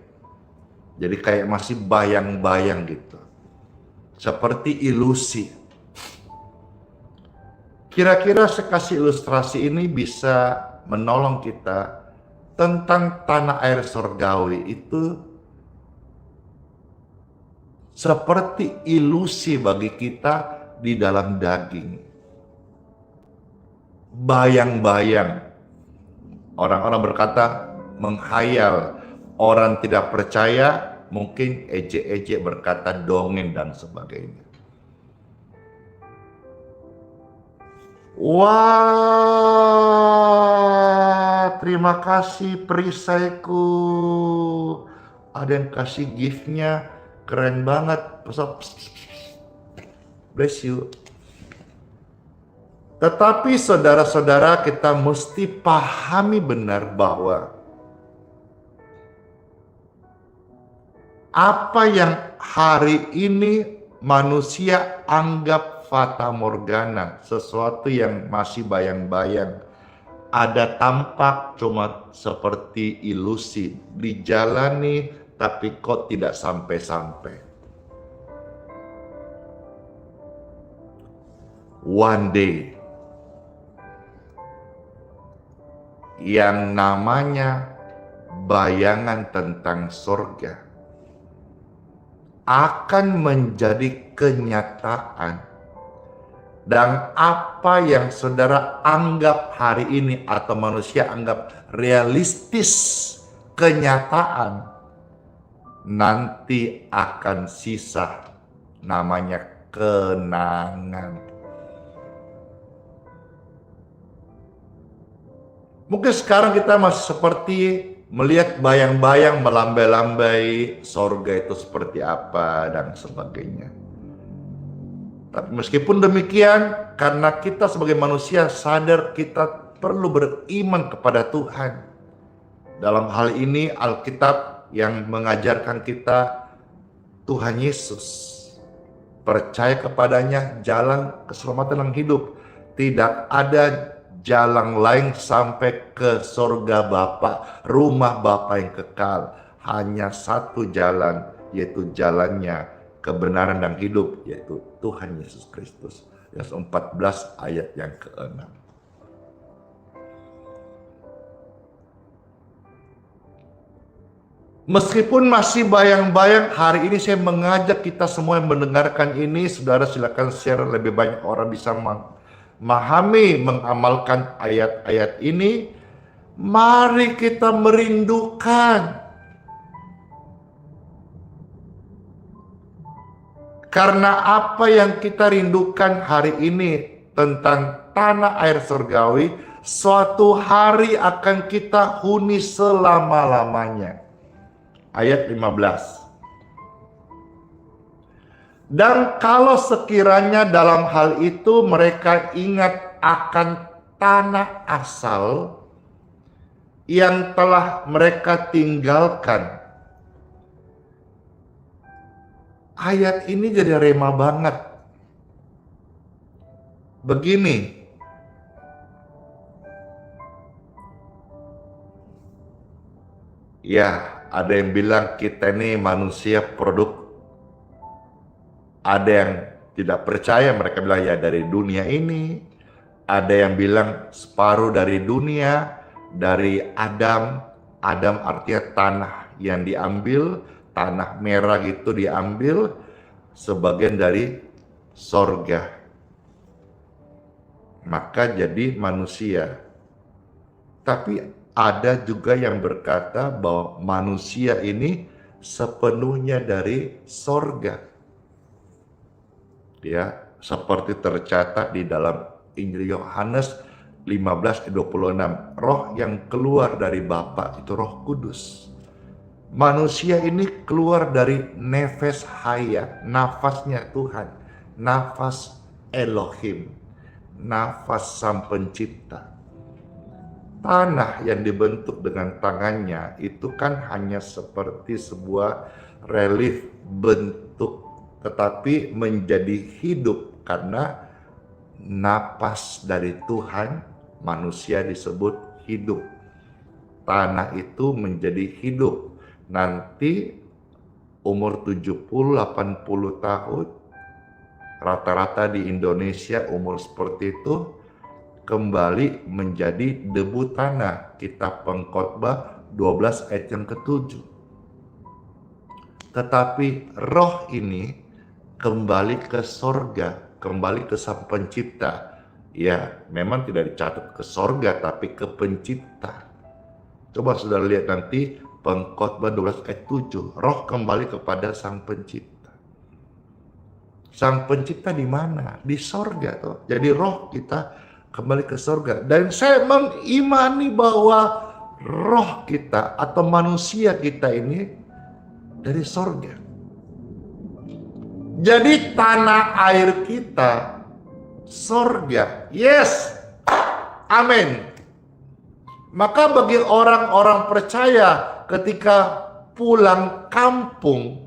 Jadi kayak masih bayang-bayang gitu. Seperti ilusi. Kira-kira saya kasih ilustrasi ini bisa menolong kita tentang tanah air surgawi itu seperti ilusi bagi kita di dalam daging. Bayang-bayang. Orang-orang berkata menghayal. Orang tidak percaya mungkin ejek-ejek berkata dongeng dan sebagainya. Wah, terima kasih perisaiku. Ada yang kasih gift-nya. Keren banget. Bless you. Tetapi saudara-saudara, kita mesti pahami benar bahwa apa yang hari ini manusia anggap fata morgana, sesuatu yang masih bayang-bayang, ada tampak cuma seperti ilusi, dijalani tapi kok tidak sampai-sampai. One day, yang namanya bayangan tentang surga akan menjadi kenyataan. Dan apa yang saudara anggap hari ini atau manusia anggap realistis, kenyataan, nanti akan sisa namanya kenangan. Mungkin sekarang kita masih seperti melihat bayang-bayang, melambai-lambai sorga itu seperti apa dan sebagainya. Tapi meskipun demikian, karena kita sebagai manusia sadar kita perlu beriman kepada Tuhan. Dalam hal ini Alkitab yang mengajarkan kita Tuhan Yesus. Percaya kepadanya, jalan keselamatan yang hidup. Tidak ada jalan lain sampai ke surga Bapa, rumah Bapa yang kekal. Hanya satu jalan, yaitu jalannya kebenaran dan hidup, yaitu Tuhan Yesus Kristus. Yohanes 14 ayat yang ke-6. Meskipun masih bayang-bayang, hari ini saya mengajak kita semua yang mendengarkan ini, saudara silakan share, lebih banyak orang bisa memahami, mengamalkan ayat-ayat ini. Mari kita merindukan. Karena apa yang kita rindukan hari ini tentang tanah air surgawi, suatu hari akan kita huni selama-lamanya. Ayat 15. Dan kalau sekiranya dalam hal itu mereka ingat akan tanah asal yang telah mereka tinggalkan. Ayat ini jadi rema banget. Begini. Ya, ada yang bilang kita ini manusia produk. Ada yang tidak percaya, mereka bilang ya dari dunia ini. Ada yang bilang separuh dari dunia, dari Adam. Adam artinya tanah yang diambil, tanah merah gitu diambil, sebagian dari sorga. Maka jadi manusia. Tapi ada juga yang berkata bahwa manusia ini sepenuhnya dari sorga. Ya, seperti tercatat di dalam Injil Yohanes 15:26. Roh yang keluar dari Bapa itu Roh Kudus. Manusia ini keluar dari nefes haya, nafasnya Tuhan, nafas Elohim, nafas Sang Pencipta. Tanah yang dibentuk dengan tangannya itu kan hanya seperti sebuah relief bentuk, tetapi menjadi hidup karena napas dari Tuhan. Manusia disebut hidup. Tanah itu menjadi hidup. Nanti umur 70-80 tahun, rata-rata di Indonesia umur seperti itu, kembali menjadi debu tanah. Kitab Pengkhotbah 12 ayat yang ke-7. Tetapi roh ini kembali ke sorga, kembali ke Sang Pencipta. Ya, memang tidak dicatat ke sorga, tapi ke Pencipta. Coba saudara lihat nanti Pengkhotbah 12 ayat 7. Roh kembali kepada Sang Pencipta. Sang Pencipta di mana? Di sorga tuh. Jadi roh kita kembali ke sorga. Dan saya mengimani bahwa roh kita atau manusia kita ini dari sorga. Jadi tanah air kita sorga. Yes. Amin. Maka bagi orang-orang percaya ketika pulang kampung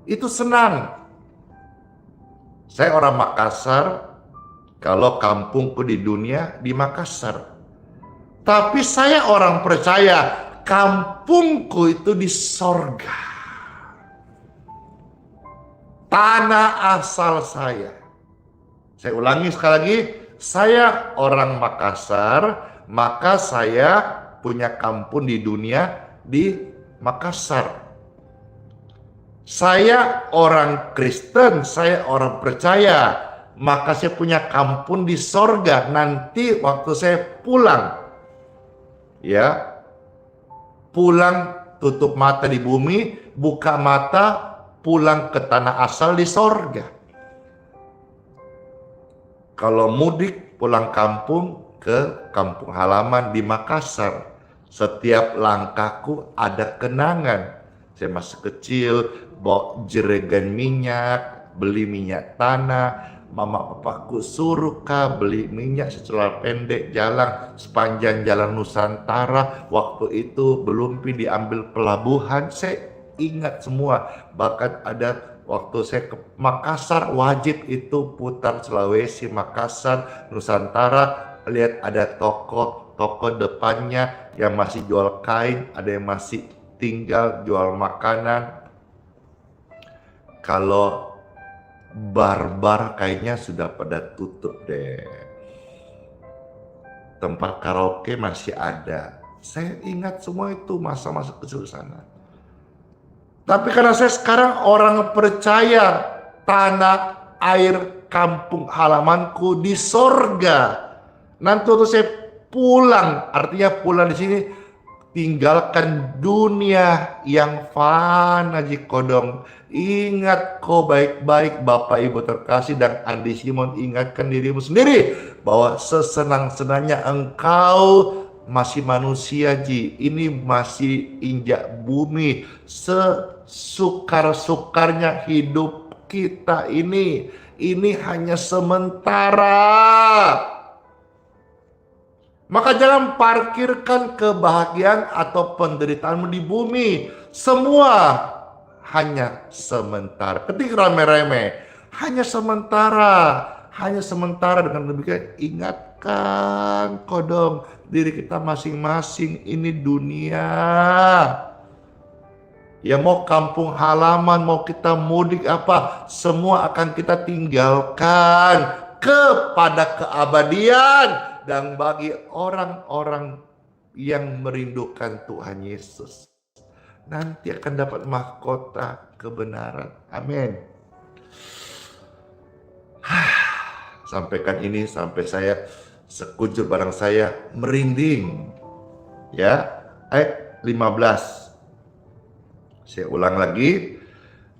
itu senang. Saya orang Makassar, kalau kampungku di dunia di Makassar. Tapi saya orang percaya kampungku itu di sorga. Tanah asal saya. Saya ulangi sekali lagi, saya orang Makassar, maka saya punya kampung di dunia di Makassar. Saya orang Kristen, saya orang percaya, maka saya punya kampung di sorga. Nanti waktu saya pulang, ya, pulang tutup mata di bumi, buka mata, pulang ke tanah asal di sorga. Kalau mudik pulang kampung ke kampung halaman di Makassar, setiap langkahku ada kenangan. Saya masih kecil, bawa jerigen minyak, beli minyak tanah. Mama papaku suruh beli minyak setelah pendek jalan sepanjang jalan Nusantara. Waktu itu belum diambil pelabuhan. Saya ingat semua. Bahkan ada waktu saya ke Makassar, wajib itu putar Sulawesi, Makassar, Nusantara. Lihat ada toko depannya yang masih jual kain, ada yang masih tinggal jual makanan. Kalau bar-bar kayaknya sudah pada tutup deh. Tempat karaoke masih ada. Saya ingat semua itu masa-masa kecil sana. Tapi karena saya sekarang orang percaya, tanah air kampung halamanku di sorga. Nanti waktu saya pulang, artinya pulang di sini, tinggalkan dunia yang fana Jikodong. Ingat kau baik-baik Bapak Ibu terkasih dan Andi Simon, ingatkan dirimu sendiri bahwa sesenang-senangnya engkau masih manusia Ji. Ini masih injak bumi. Sesukar-sukarnya hidup kita ini hanya sementara. Maka jangan parkirkan kebahagiaan atau penderitaanmu di bumi. Semua hanya sementara. Ketika rame-rame, hanya sementara. Dengan demikian ingatkan kodong diri kita masing-masing, ini dunia. Ya mau kampung halaman, mau kita mudik apa, semua akan kita tinggalkan kepada keabadian. Dan bagi orang-orang yang merindukan Tuhan Yesus, nanti akan dapat mahkota kebenaran. Amin. Sampaikan ini sampai saya sekujur badan saya merinding. Ya, ayat 15. Saya ulang lagi.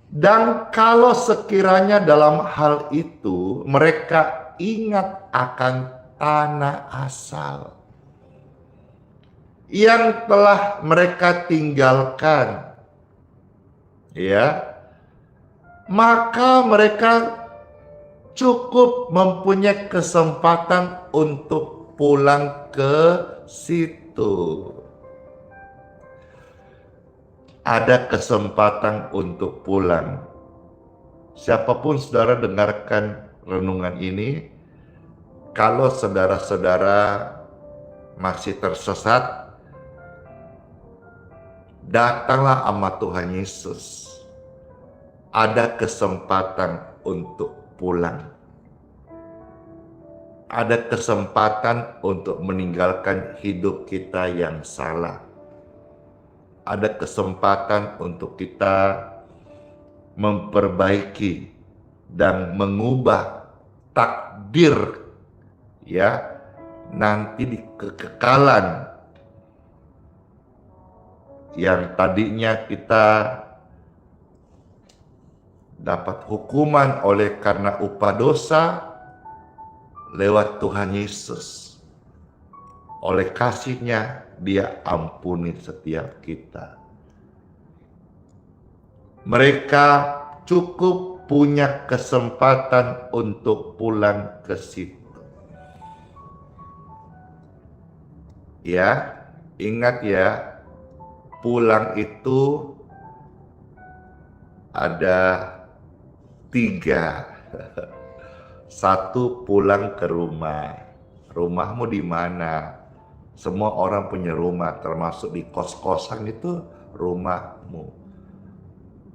Dan kalau sekiranya dalam hal itu mereka ingat akan tanah asal yang telah mereka tinggalkan, ya, maka mereka cukup mempunyai kesempatan untuk pulang ke situ. Ada kesempatan untuk pulang. Siapapun saudara dengarkan renungan ini, kalau saudara-saudara masih tersesat, datanglah sama Tuhan Yesus. Ada kesempatan untuk pulang. Ada kesempatan untuk meninggalkan hidup kita yang salah. Ada kesempatan untuk kita memperbaiki dan mengubah takdir, ya, nanti di kekekalan yang tadinya kita dapat hukuman oleh karena upah dosa, lewat Tuhan Yesus. Oleh kasih-Nya Dia ampuni setiap kita. Mereka cukup punya kesempatan untuk pulang ke situ. Ya, ingat ya, pulang itu ada 3. Satu, pulang ke rumah. Rumahmu di mana? Semua orang punya rumah, termasuk di kos-kosan itu rumahmu.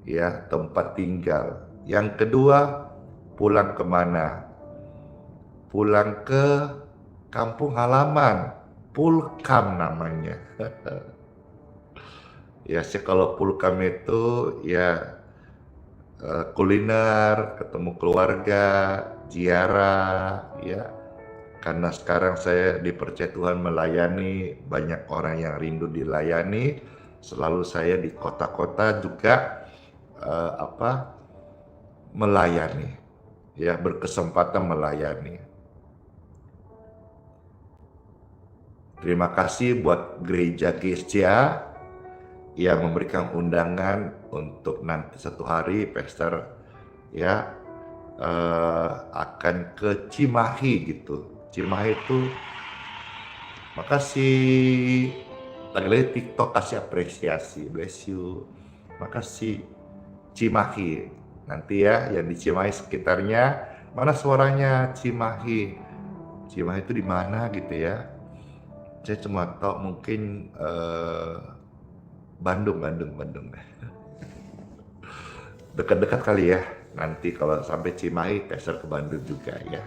Ya, tempat tinggal. Yang kedua, pulang kemana? Pulang ke kampung halaman. Pulkam namanya. Ya sih, kalau pulkam itu ya kuliner, ketemu keluarga, ziarah, ya. Karena sekarang saya dipercaya Tuhan melayani banyak orang yang rindu dilayani. Selalu saya di kota-kota juga melayani, ya, berkesempatan melayani. Terima kasih buat Gereja GSCA yang memberikan undangan untuk nanti satu hari Pastor, ya, akan ke Cimahi gitu. Cimahi itu, makasih. Lagi-lagi TikTok kasih apresiasi, bless you. Makasih Cimahi. Nanti ya yang di Cimahi sekitarnya, mana suaranya Cimahi? Cimahi itu di mana gitu ya? Saya cuma tahu mungkin Bandung. Dekat-dekat kali ya. Nanti kalau sampai Cimahi, Pastor ke Bandung juga ya.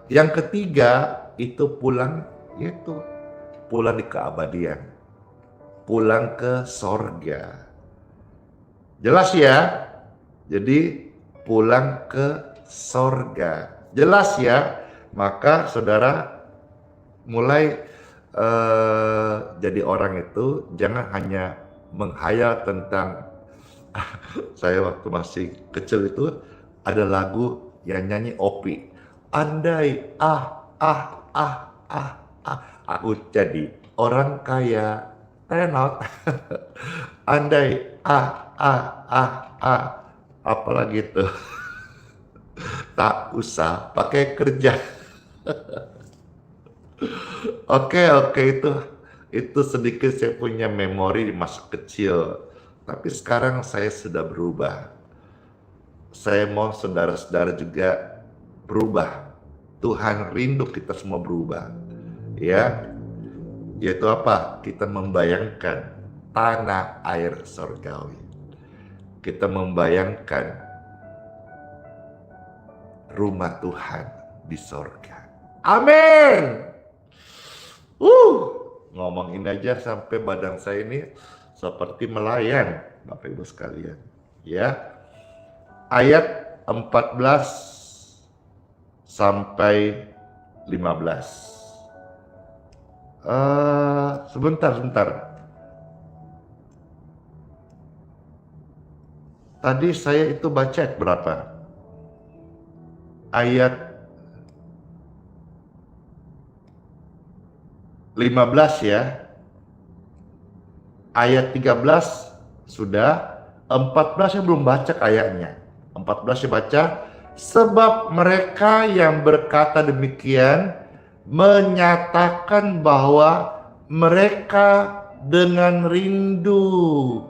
Yang ketiga itu pulang, yaitu pulang di keabadian, pulang ke sorga. Jelas ya? Jadi pulang ke sorga, jelas ya? Maka saudara mulai jadi orang itu jangan hanya menghayal tentang saya waktu masih kecil itu ada lagu yang nyanyi Opi. Andai aku jadi orang kaya, tenot. Andai apalagi tuh. Tak usah pakai kerja. Oke, itu sedikit saya punya memori di masa kecil. Tapi sekarang saya sudah berubah. Saya mau saudara-saudara juga berubah. Tuhan rindu kita semua berubah. Ya, yaitu apa? Kita membayangkan tanah air surgawi. Kita membayangkan rumah Tuhan di surga. Amin. Ngomongin aja sampai badan saya ini seperti melayan, Bapak Ibu sekalian. Ya. Ayat 14 sampai 15. Sebentar. Tadi saya itu baca berapa? Ayat 15 ya. Ayat 13 sudah, 14 saya belum baca kayaknya. 14 saya baca, sebab mereka yang berkata demikian menyatakan bahwa mereka dengan rindu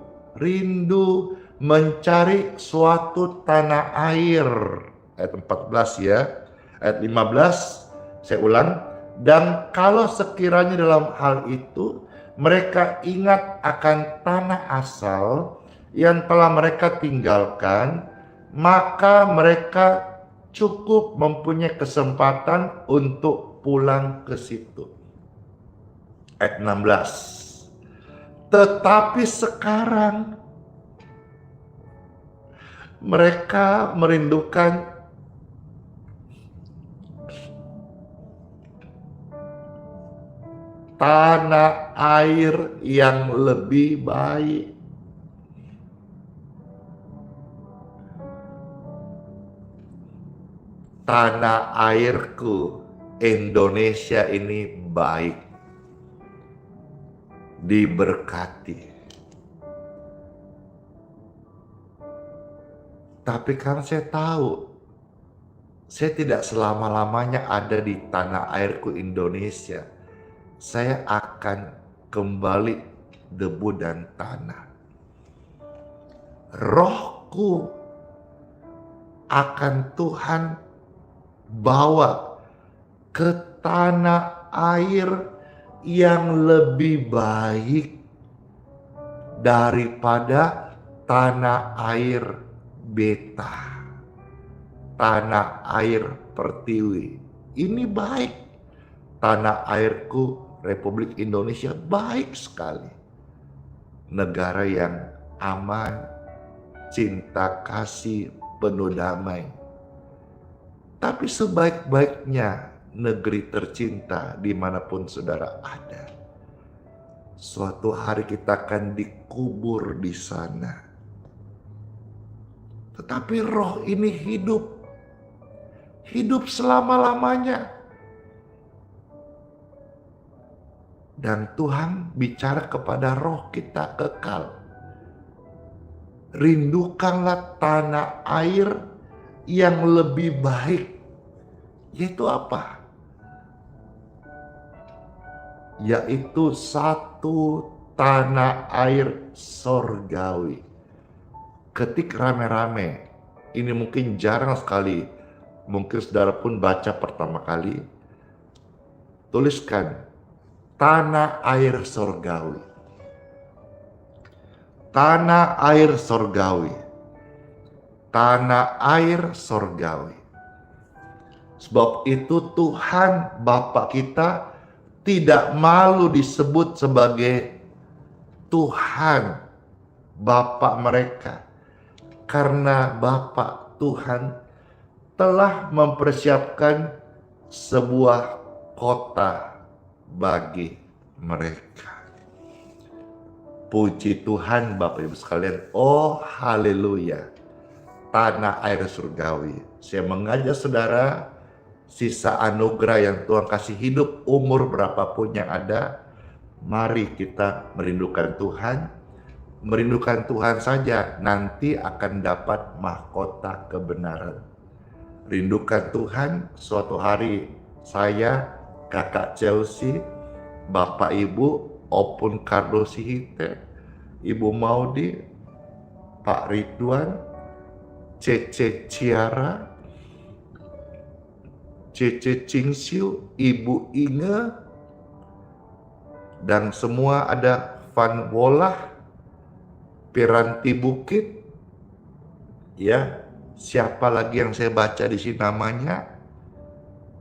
mencari suatu tanah air. Ayat 14 ya. Ayat 15 saya ulang, dan kalau sekiranya dalam hal itu mereka ingat akan tanah asal yang telah mereka tinggalkan, maka mereka cukup mempunyai kesempatan untuk pulang ke situ. Ayat 16. Tetapi sekarang mereka merindukan tanah air yang lebih baik. Tanah airku Indonesia ini baik, diberkati. Tapi karena saya tahu saya tidak selama-lamanya ada di tanah airku Indonesia, saya akan kembali debu dan tanah. Rohku akan Tuhan bawa ke tanah air yang lebih baik daripada tanah air Beta, tanah air Pertiwi. Ini baik. Tanah airku Republik Indonesia baik sekali. Negara yang aman, cinta kasih, penuh damai. Tapi sebaik-baiknya negeri tercinta dimanapun saudara ada, suatu hari kita akan dikubur di sana. Tetapi roh ini hidup selama-lamanya. Dan Tuhan bicara kepada roh kita kekal. Rindukanlah tanah air yang lebih baik. Yaitu apa? Yaitu satu tanah air sorgawi. Ketik rame-rame, ini mungkin jarang sekali, mungkin saudara pun baca pertama kali, tuliskan tanah air sorgawi. Tanah air sorgawi. Tanah air sorgawi. Sebab itu Tuhan Bapa kita tidak malu disebut sebagai Tuhan Bapa mereka. Karena Bapa Tuhan telah mempersiapkan sebuah kota bagi mereka. Puji Tuhan Bapak Ibu sekalian. Oh haleluya. Tanah air surgawi. Saya mengajak saudara, sisa anugerah yang Tuhan kasih hidup umur berapapun yang ada, mari kita merindukan Tuhan. Merindukan Tuhan saja nanti akan dapat mahkota kebenaran. Rindukan Tuhan, suatu hari saya, Kakak Chelsea, Bapak Ibu, Opun Carlo Sihite, Ibu Maudi, Pak Ridwan, Cece Ciara, Cece Cingsiu, Ibu Inge, dan semua ada Van Wolah, Piranti Bukit, ya, siapa lagi yang saya baca di sini namanya,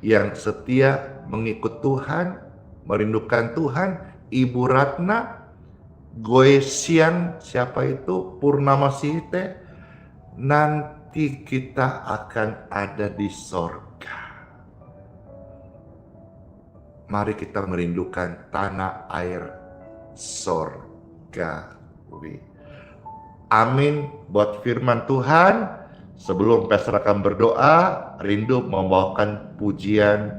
yang setia mengikut Tuhan, merindukan Tuhan, Ibu Ratna, Goesian, siapa itu, Purnama Sihite, nanti kita akan ada di sorga. mari kita merindukan tanah air sorgawi. Amin buat firman Tuhan. Sebelum Pastor akan berdoa, rindu membawakan pujian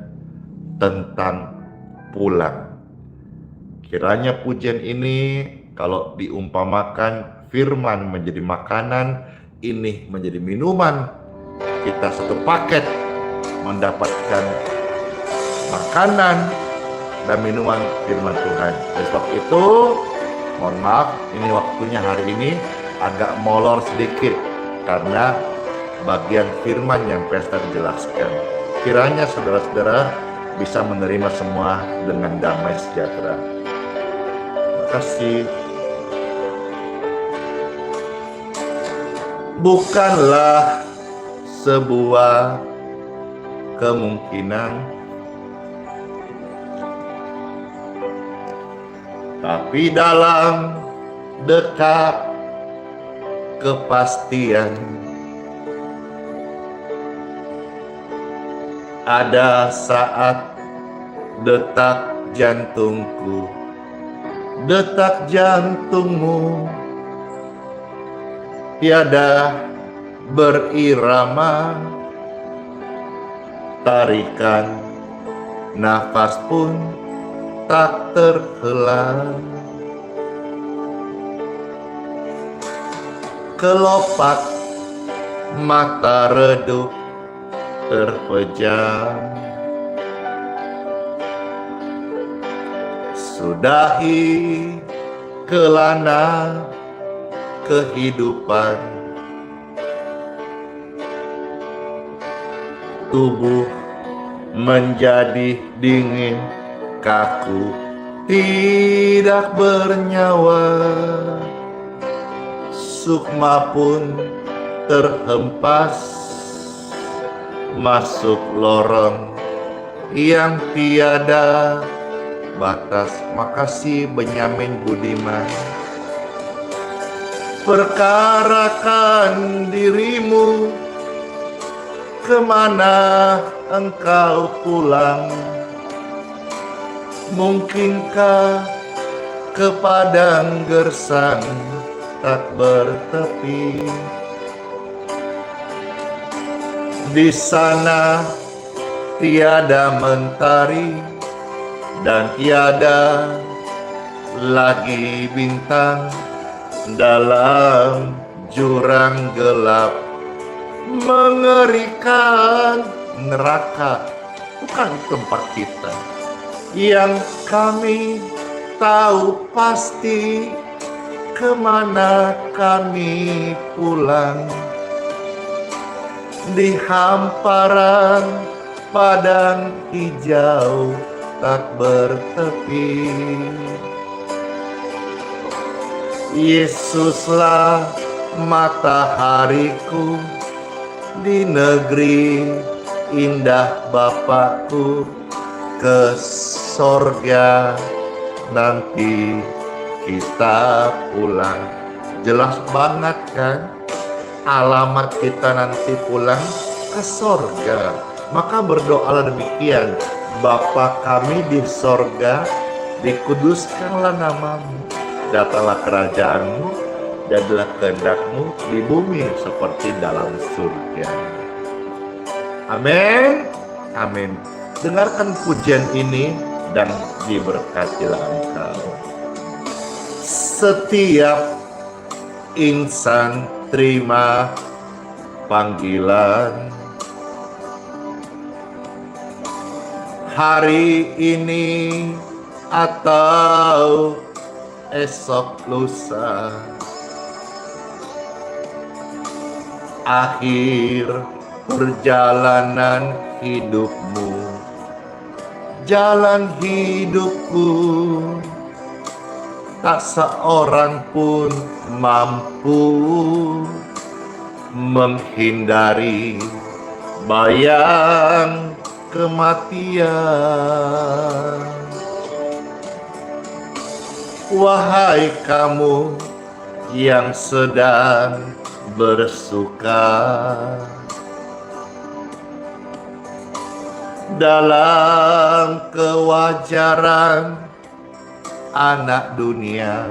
tentang pulang. Kiranya pujian ini kalau diumpamakan firman menjadi makanan, ini menjadi minuman. Kita satu paket mendapatkan makanan dan minuman firman Tuhan. Oleh sebab itu, mohon maaf, ini waktunya hari ini agak molor sedikit karena bagian firman yang Pastor jelaskan. Kiranya saudara-saudara bisa menerima semua dengan damai sejahtera. Terima kasih. Bukanlah sebuah kemungkinan, tapi dalam dekat kepastian ada saat detak jantungku, detak jantungmu tiada berirama, tarikan nafas pun tak terhela. Kelopak mata redup terpejam, sudahi kelana kehidupan, tubuh menjadi dingin kaku, tidak bernyawa, sukma pun terhempas masuk lorong yang tiada batas. Makasih Benyamin Budiman. Perkarakan dirimu, kemana engkau pulang? Mungkinkah ke padang gersang tak bertepi? Di sana tiada mentari dan tiada lagi bintang, dalam jurang gelap mengerikan. Neraka bukan tempat kita. Yang kami tahu pasti, kemana kami pulang? Di hamparan padang hijau tak bertepi. Yesuslah matahariku, di negeri indah Bapakku, ke sorga nanti kita pulang. Jelas banget kan alamat kita nanti pulang ke sorga. Maka berdoalah demikian: Bapa kami di sorga, dikuduskanlah namamu, datanglah kerajaanmu, jadilah kehendakmu di bumi seperti dalam surga. Amin. Amin. Dengarkan pujian ini dan diberkatilah engkau. Setiap insan terima panggilan, hari ini atau esok lusa, akhir perjalanan hidupmu, jalan hidupku, tak seorang pun mampu menghindari bayang kematian. Wahai kamu yang sedang bersuka, dalam kewajaran anak dunia.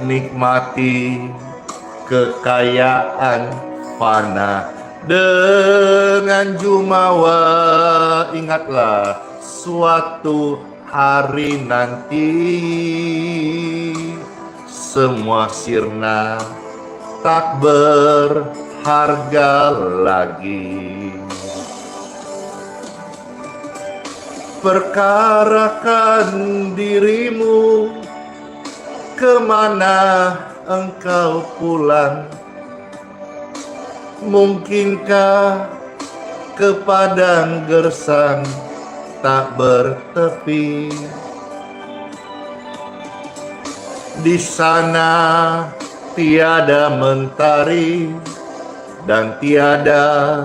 Nikmati kekayaan fana dengan jumawa. Ingatlah suatu hari nanti semua sirna tak berharga lagi. Perkarakan dirimu, kemana engkau pulang? Mungkinkah ke padang gersang tak bertepi? Di sana tiada mentari dan tiada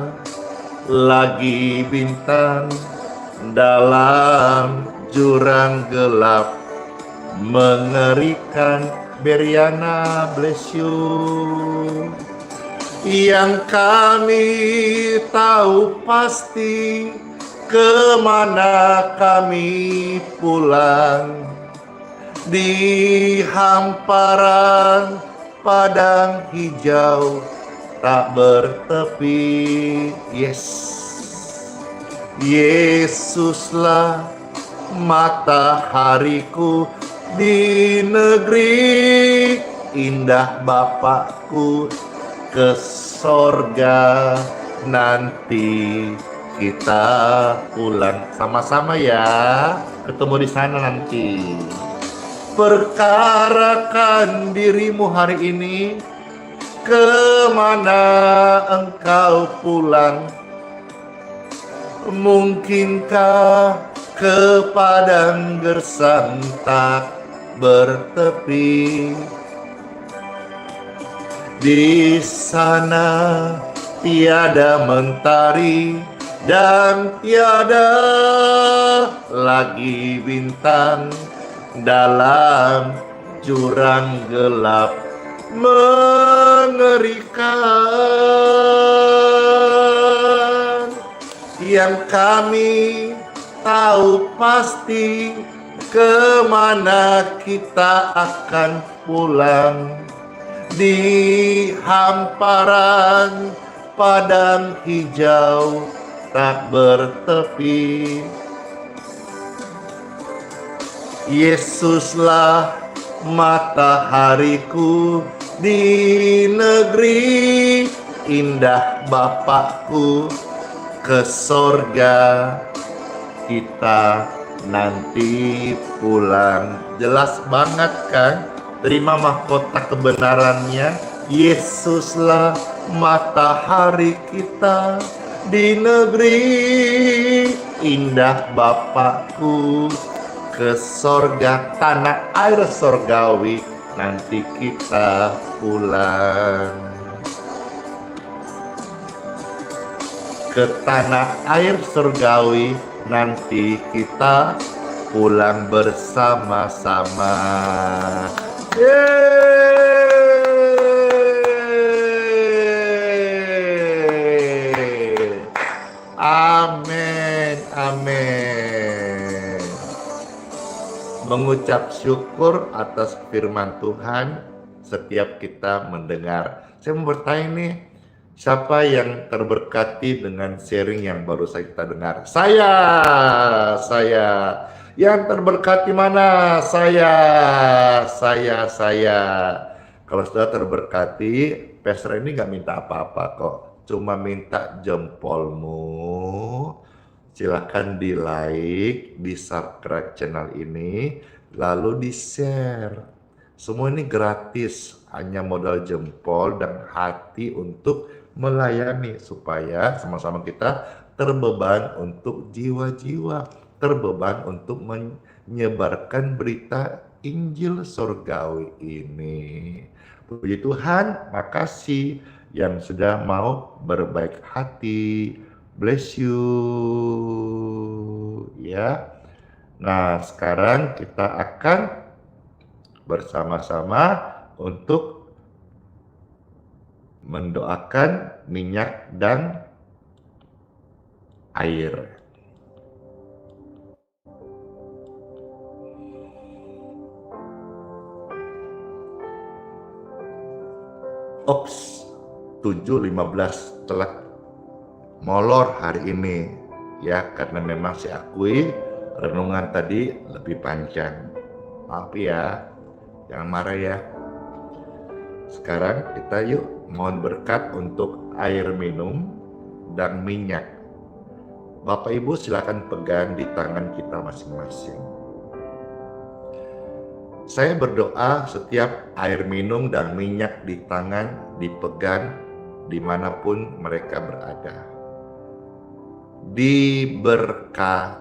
lagi bintang, dalam jurang gelap mengerikan. Beriana, bless you. Yang kami tahu pasti, kemana kami pulang? Di hamparan padang hijau tak bertepi. Yes, Yesuslah matahariku di negeri indah Bapakku. Ke sorga nanti kita pulang sama-sama ya. Ketemu di sana nanti. Perkarakan dirimu hari ini, kemana engkau pulang? Mungkinkah ke padang gersang tak bertepi? Di sana tiada mentari dan tiada lagi bintang, dalam jurang gelap mengerikan. Yang kami tahu pasti, kemana kita akan pulang? Di hamparan padang hijau tak bertepi. Yesuslah matahariku di negeri indah Bapakku. Ke sorga kita nanti pulang. Jelas banget kan? Terima mahkota kebenarannya. Yesuslah matahari kita di negeri indah Bapakku. Ke sorga, tanah air sorgawi nanti kita pulang. Ke tanah air surgawi nanti kita pulang bersama-sama. Yeay. Amin, amin. Mengucap syukur atas firman Tuhan setiap kita mendengar. Saya mau bertanya nih, siapa yang terberkati dengan sharing yang baru saja kita dengar? Saya. Yang terberkati mana? Saya. Kalau sudah terberkati, Pastor ini nggak minta apa-apa kok. Cuma minta jempolmu. Silahkan di like, di subscribe channel ini, lalu di share. Semua ini gratis, hanya modal jempol dan hati untuk melayani supaya sama-sama kita terbeban untuk jiwa-jiwa, terbeban untuk menyebarkan berita Injil Surgawi ini. Puji Tuhan, makasih yang sudah mau berbaik hati. Bless you ya. Nah, sekarang kita akan bersama-sama untuk mendoakan minyak dan air. Ops, 7.15 telah molor hari ini ya, karena memang saya akui renungan tadi lebih panjang. Maaf ya, jangan marah ya. Sekarang kita yuk mohon berkat untuk air minum dan minyak. Bapak Ibu silakan pegang di tangan kita masing-masing. Saya berdoa setiap air minum dan minyak di tangan dipegang dimanapun mereka berada. Diberkati.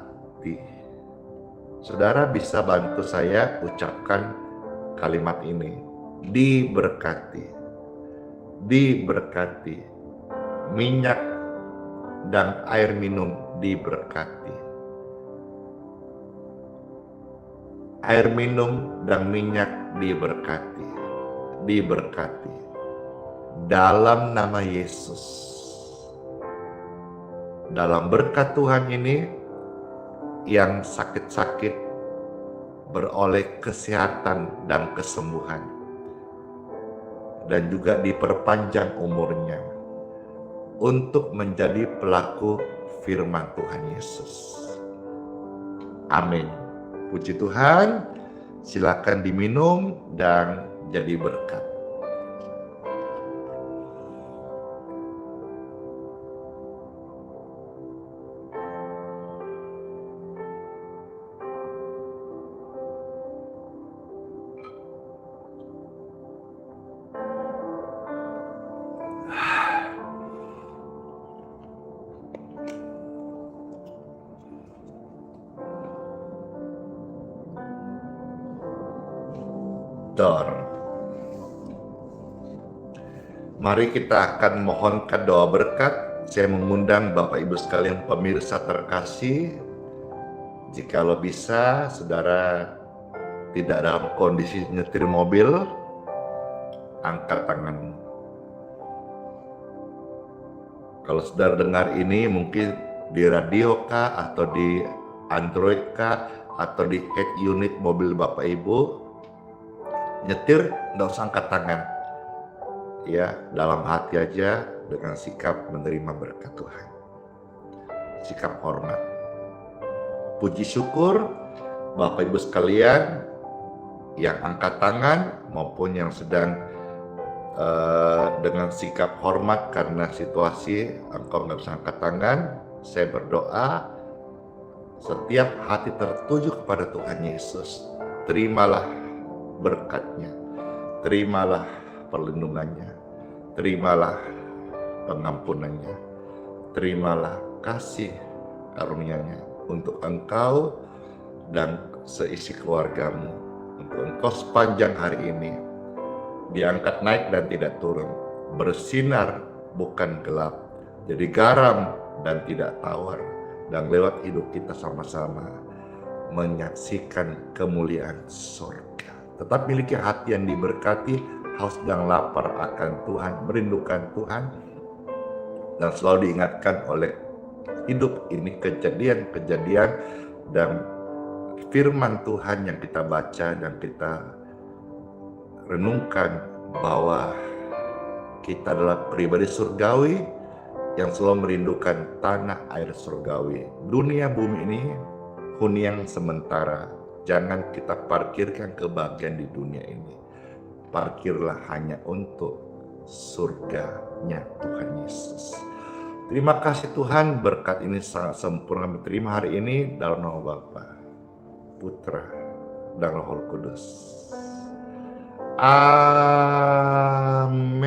Saudara bisa bantu saya ucapkan kalimat ini. Diberkati. Diberkati. Minyak dan air minum diberkati. Air minum dan minyak diberkati. Diberkati. Dalam nama Yesus. Dalam berkat Tuhan ini, yang sakit-sakit beroleh kesehatan dan kesembuhan. Dan juga diperpanjang umurnya untuk menjadi pelaku firman Tuhan Yesus. Amin. Puji Tuhan, silakan diminum dan jadi berkat. Mari kita akan mohonkan doa berkat. Saya mengundang Bapak Ibu sekalian pemirsa terkasih, jikalau bisa saudara tidak dalam kondisi nyetir mobil, angkat tanganmu. Kalau saudara dengar ini mungkin di radio kah, atau di Android kah, atau di head unit mobil Bapak Ibu, nyetir nggak usah angkat tangan. Ya, dalam hati aja dengan sikap menerima berkat Tuhan. Sikap hormat. Puji syukur Bapak Ibu sekalian yang angkat tangan maupun yang sedang dengan sikap hormat karena situasi engkau nggak bisa angkat tangan. Saya berdoa setiap hati tertuju kepada Tuhan Yesus, terimalah berkatnya, terimalah perlindungannya, terimalah pengampunannya, terimalah kasih karunia-Nya untuk engkau dan seisi keluargamu, untuk engkau sepanjang hari ini diangkat naik dan tidak turun, bersinar bukan gelap, jadi garam dan tidak tawar, dan lewat hidup kita sama-sama menyaksikan kemuliaan surga. Tetap miliki hati yang diberkati, haus dan lapar akan Tuhan, merindukan Tuhan, dan selalu diingatkan oleh hidup ini kejadian-kejadian dan firman Tuhan yang kita baca dan kita renungkan bahwa kita adalah pribadi surgawi yang selalu merindukan tanah air surgawi. Dunia bumi ini hunian sementara, jangan kita parkirkan kebahagiaan di dunia ini. Parkirlah hanya untuk surganya Tuhan Yesus. Terima kasih Tuhan, berkat ini sangat sempurna kami terima hari ini dalam nama Bapa, Putra, dan Roh Kudus. Amin.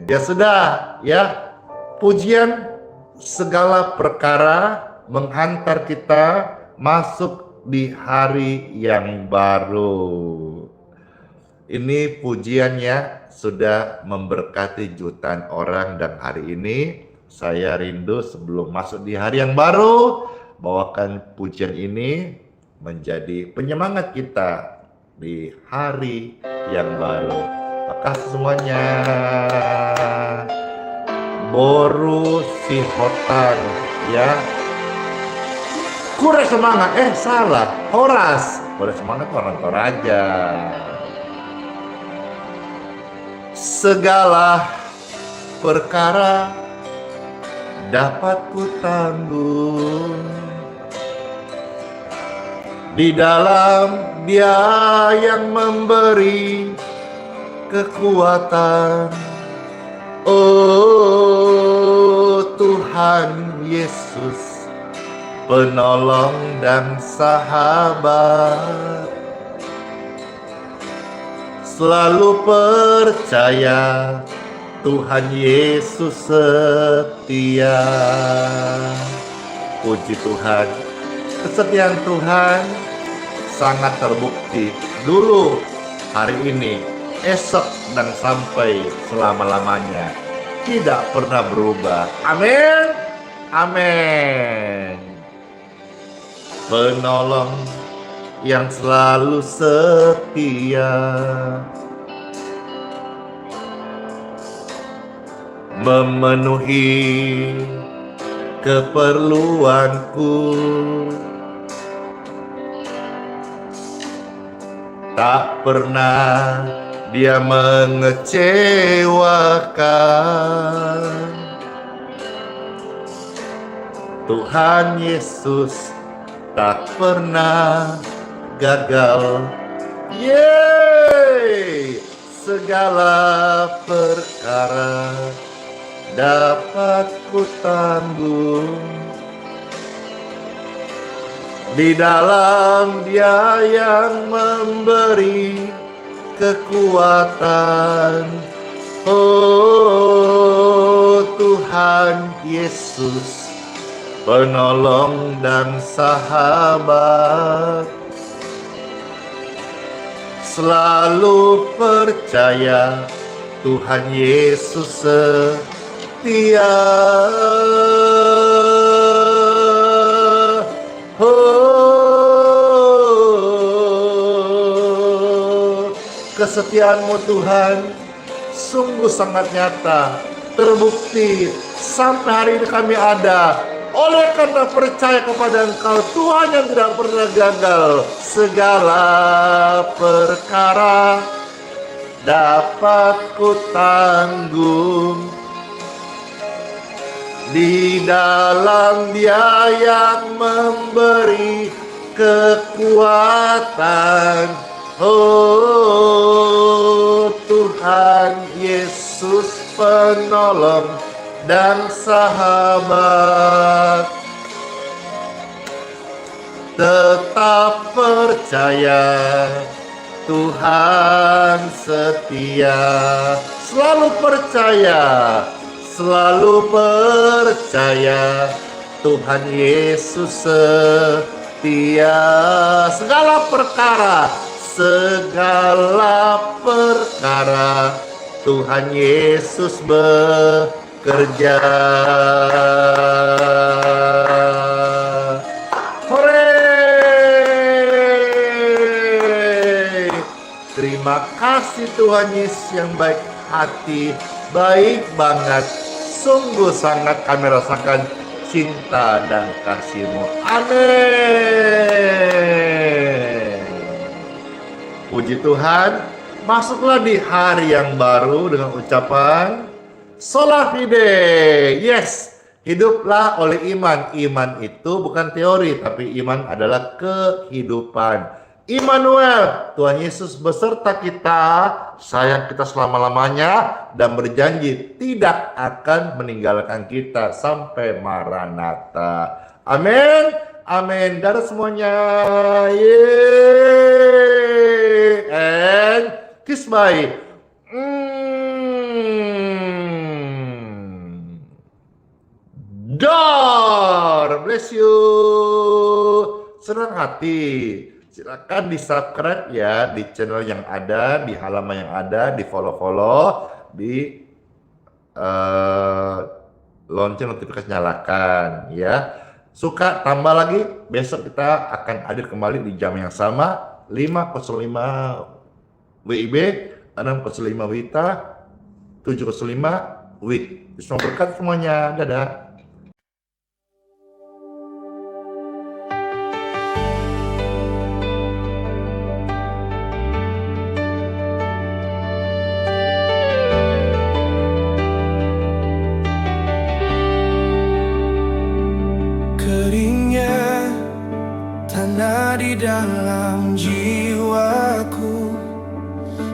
Ya sudah, ya. Pujian segala perkara menghantar kita masuk di hari yang baru. Ini pujiannya sudah memberkati jutaan orang, dan hari ini saya rindu sebelum masuk di hari yang baru, bawakan pujian ini menjadi penyemangat kita di hari yang baru. Makasih semuanya. Boru si Hotan ya. Kurang semangat, salah. Horas. Boleh semangat orang Toraja. Segala perkara dapat ku tanggung di dalam Dia yang memberi kekuatan. Oh Tuhan Yesus, penolong dan sahabat, selalu percaya Tuhan Yesus setia. Puji Tuhan, kesetiaan Tuhan sangat terbukti dulu, hari ini, esok, dan sampai selama-lamanya. Tidak pernah berubah. Amin. Amin. Penolong yang selalu setia, memenuhi keperluanku, tak pernah Dia mengecewakan. Tuhan Yesus tak pernah gagal. Yeay! Segala perkara dapat ku tanggung di dalam Dia yang memberi kekuatan. Oh Tuhan Yesus, penolong dan sahabat, selalu percaya Tuhan Yesus setia. Kesetiaan-Mu Tuhan sungguh sangat nyata, terbukti sampai hari ini kami ada. Oleh karena percaya kepada Engkau, Tuhan yang tidak pernah gagal. Segala perkara dapat ku tanggung di dalam Dia yang memberi kekuatan. Oh Tuhan Yesus, penolong dan sahabat, tetap percaya Tuhan setia. Selalu percaya Tuhan Yesus setia. Segala perkara Tuhan Yesus bekerja. Hore! Terima kasih Tuhan Yesus yang baik hati, baik banget. Sungguh sangat kami rasakan cinta dan kasih-Mu. Amin. Puji Tuhan, masuklah di hari yang baru dengan ucapan Sola Fide. Yes, hiduplah oleh iman. Iman itu bukan teori, tapi iman adalah kehidupan. Immanuel, Tuhan Yesus beserta kita, sayang kita selama-lamanya, dan berjanji tidak akan meninggalkan kita sampai Maranatha. Amin. Amin. Dadah semuanya. Yeay. And kiss bye. Dor. Bless you. Senang hati. Silakan di subscribe ya di channel yang ada, di halaman yang ada, di follow, di lonceng notifikasi nyalakan ya. Suka tambah lagi, besok kita akan hadir kembali di jam yang sama 5:05 WIB 605 Wita, 705 Wit. Semua berkat semuanya. Dadah. Keringnya tanah di dalam jiwaku,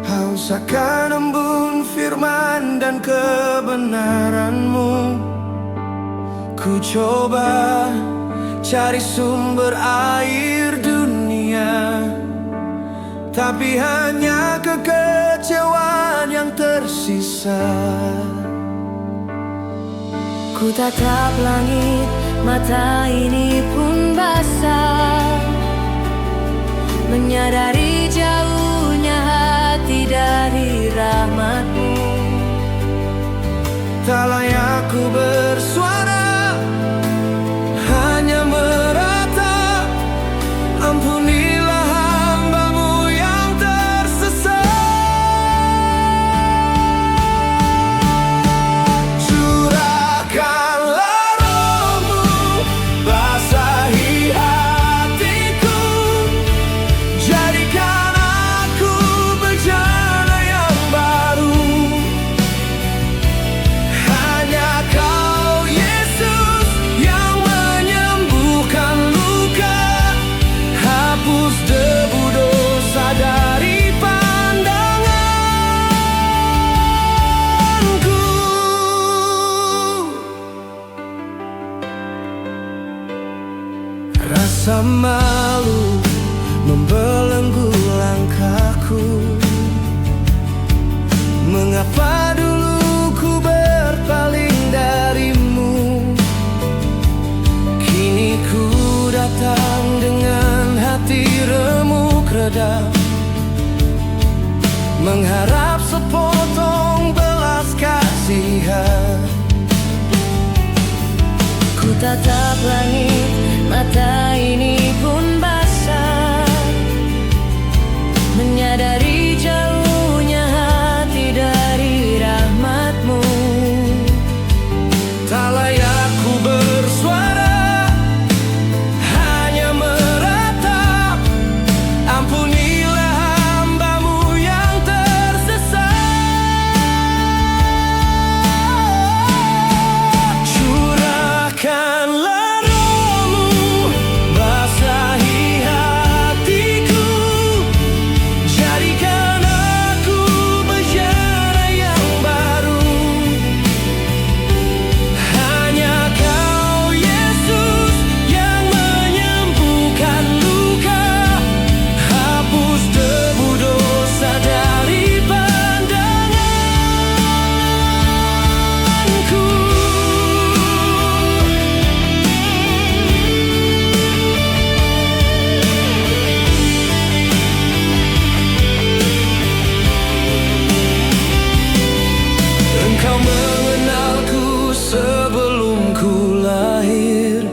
haus akan embun firman dan kebenaran-Mu. Ku coba cari sumber air dunia, tapi hanya kekecewaan yang tersisa. Ku tatap langit, mata ini pun basah, menyadari jauhnya hati dari rahmat-Mu. Tak layak ku bersuara, hanya meratap. Ampunilah hamba-Mu yang tersesat. Curahkanlah Roh-Mu, basahi hatiku, jadikan aku bejana yang baru. Hanya Kau Yesus yang menyembuhkan luka, hapus debu dosa dari pandanganku. Rasa malu membelenggu langkahku. Mengapa dulu ku berpaling dari-Mu? Kini ku datang dengan hati remuk redam, mengharap sepotong belas kasihan. Ku tatap langit, mata ini pun basah, menyadari jauhnya hati dari rahmat-Mu. Tak layak ku bersuara, hanya meratap. Ampunilah hamba-Mu yang tersesat. Curahkanlah Roh-Mu, basahi hatiku, jadikan aku bejana yang baru. Hanya Kau Yesus yang menyembuhkan luka, hapus debu dosa dari pandanganku. Engkau mengenalku sebelum ku lahir,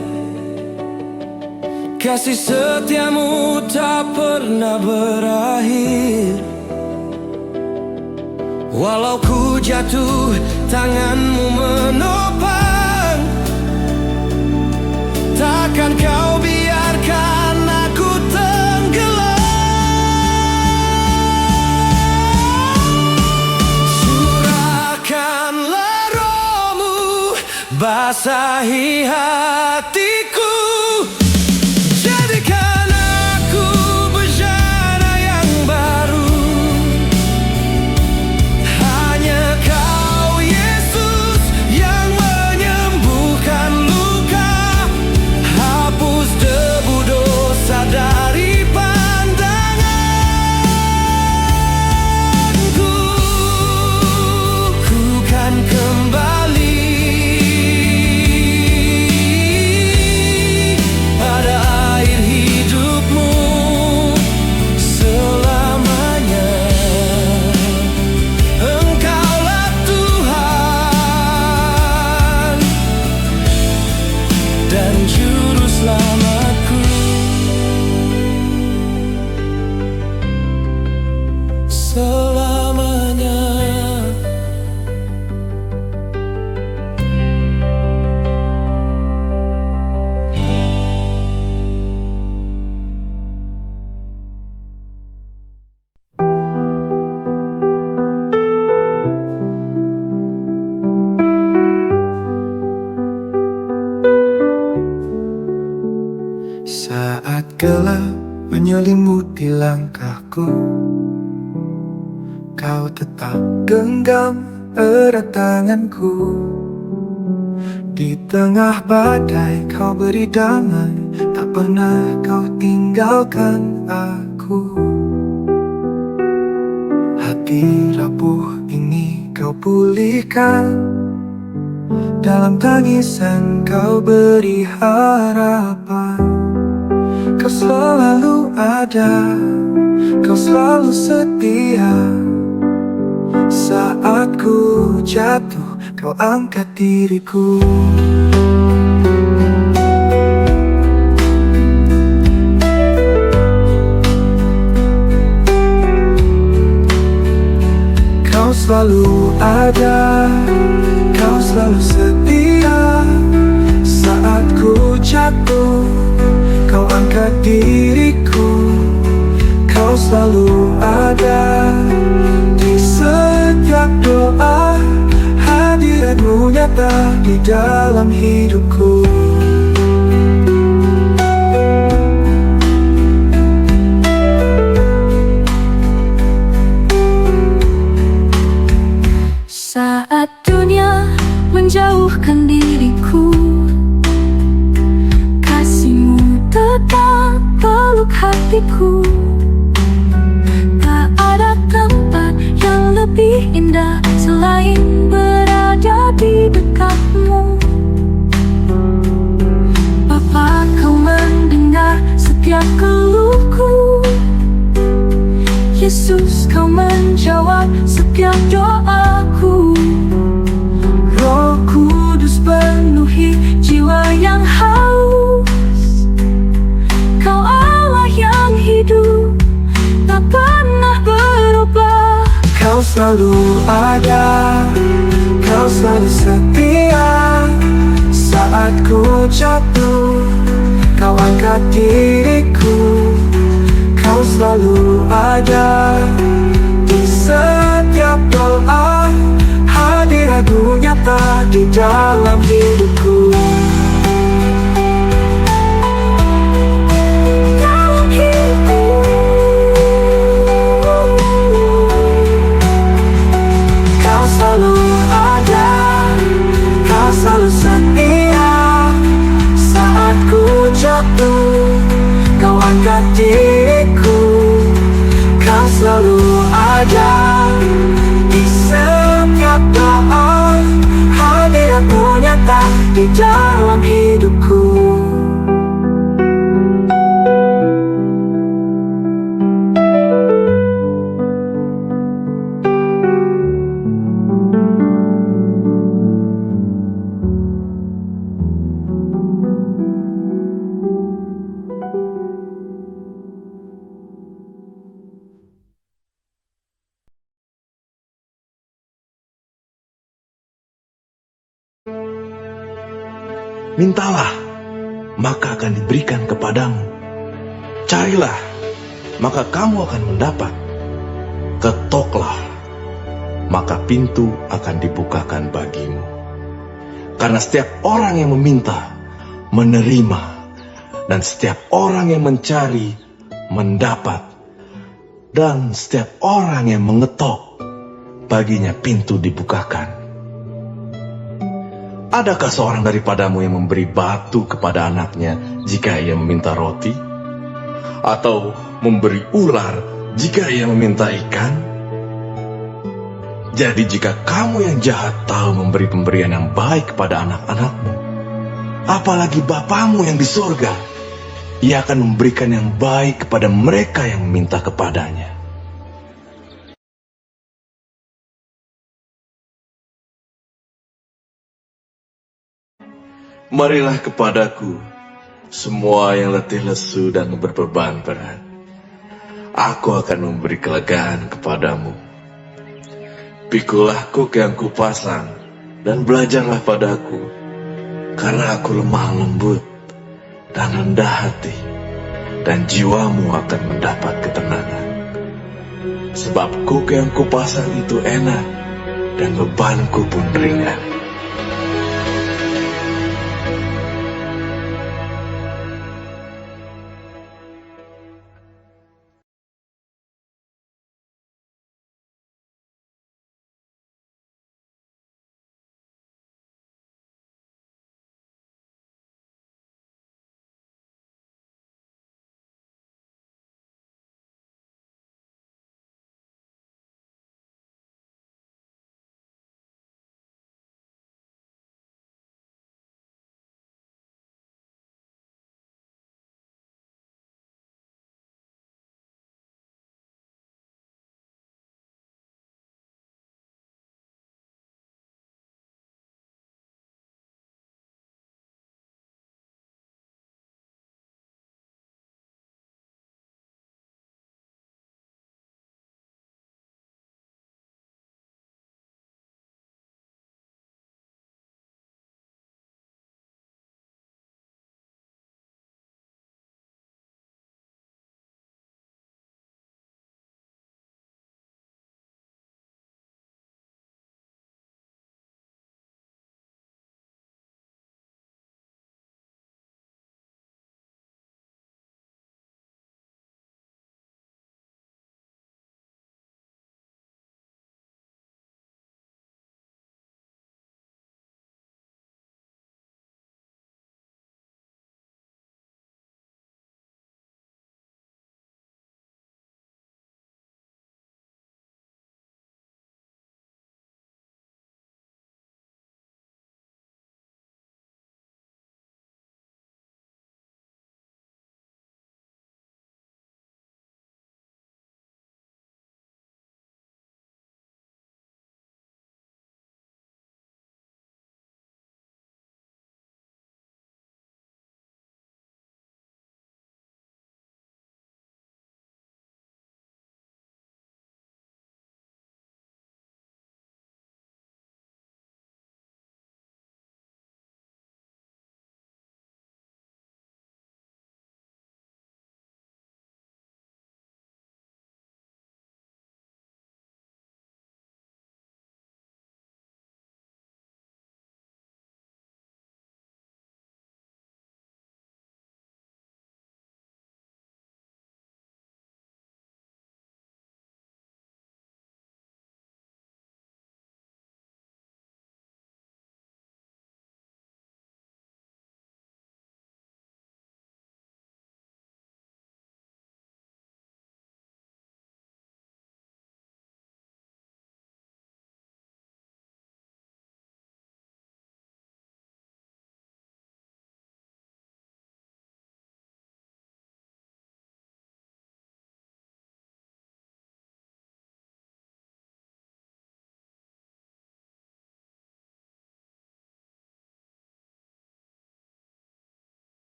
kasih setia-Mu tak pernah berakhir. Walau ku jatuh, tangan-Mu menopang. Takkan Kau biarkan aku tenggelam. Curahkanlah Roh-Mu, basahi hatiku, jadikan aku bejana yang baru. Hanya Kau Yesus yang menyembuhkan luka, hapus debu dosa dari pandanganku. Ku kan kembali gelap menyelimuti langkahku, kau tetap genggam erat tanganku. Di tengah badai kau beri damai, tak pernah kau tinggalkan aku. Hati rapuh ini kau pulihkan, dalam tangisan kau beri harapan. Kau selalu ada, kau selalu setia. Saat ku jatuh, kau angkat diriku. Kau selalu ada, kau selalu setia. Saat ku jatuh, kau angkat diriku. Kau selalu ada di setiap doa, hadiratmu nyata di dalam hidupku. Saat dunia menjauhkan diriku, kasih-Mu tetap peluk hatiku. Tak ada tempat yang lebih indah selain berada di dekat-Mu. Bapa, Kau mendengar setiap keluhku. Yesus, Kau menjawab setiap doaku. Roh Kudus penuhi jiwa yang haus. Kau Allah yang hidup, tak pernah berubah. Kau selalu ada, kau selalu setia. Saat ku jatuh, kau angkat diriku. Kau selalu ada di setiap doa, hadirat-Mu nyata di dalam hidupku. Dalam hidupku. Kau selalu ada, kau selalu setia. Saat ku jatuh, kau angkat diriku. Kau selalu ada di setiap doa, hadirat-Mu nyata di dalam hidupku. Mintalah, maka akan diberikan kepadamu. Carilah, maka kamu akan mendapat. Ketoklah, maka pintu akan dibukakan bagimu. Karena setiap orang yang meminta, menerima, dan setiap orang yang mencari, mendapat. Dan setiap orang yang mengetok, baginya pintu dibukakan. Adakah seorang daripadamu yang memberi batu kepada anaknya jika ia meminta roti? Atau memberi ular jika ia meminta ikan? Jadi jika kamu yang jahat tahu memberi pemberian yang baik kepada anak-anakmu, apalagi Bapamu yang di surga, Ia akan memberikan yang baik kepada mereka yang meminta kepadanya. Marilah kepadaku, semua yang letih lesu dan berbeban berat. Aku akan memberi kelegaan kepadamu. Pikulah kuk yang kupasang, dan belajarlah padaku, karena aku lemah lembut dan rendah hati, dan jiwamu akan mendapat ketenangan. Sebab kuk yang kupasang itu enak, dan bebanku pun ringan.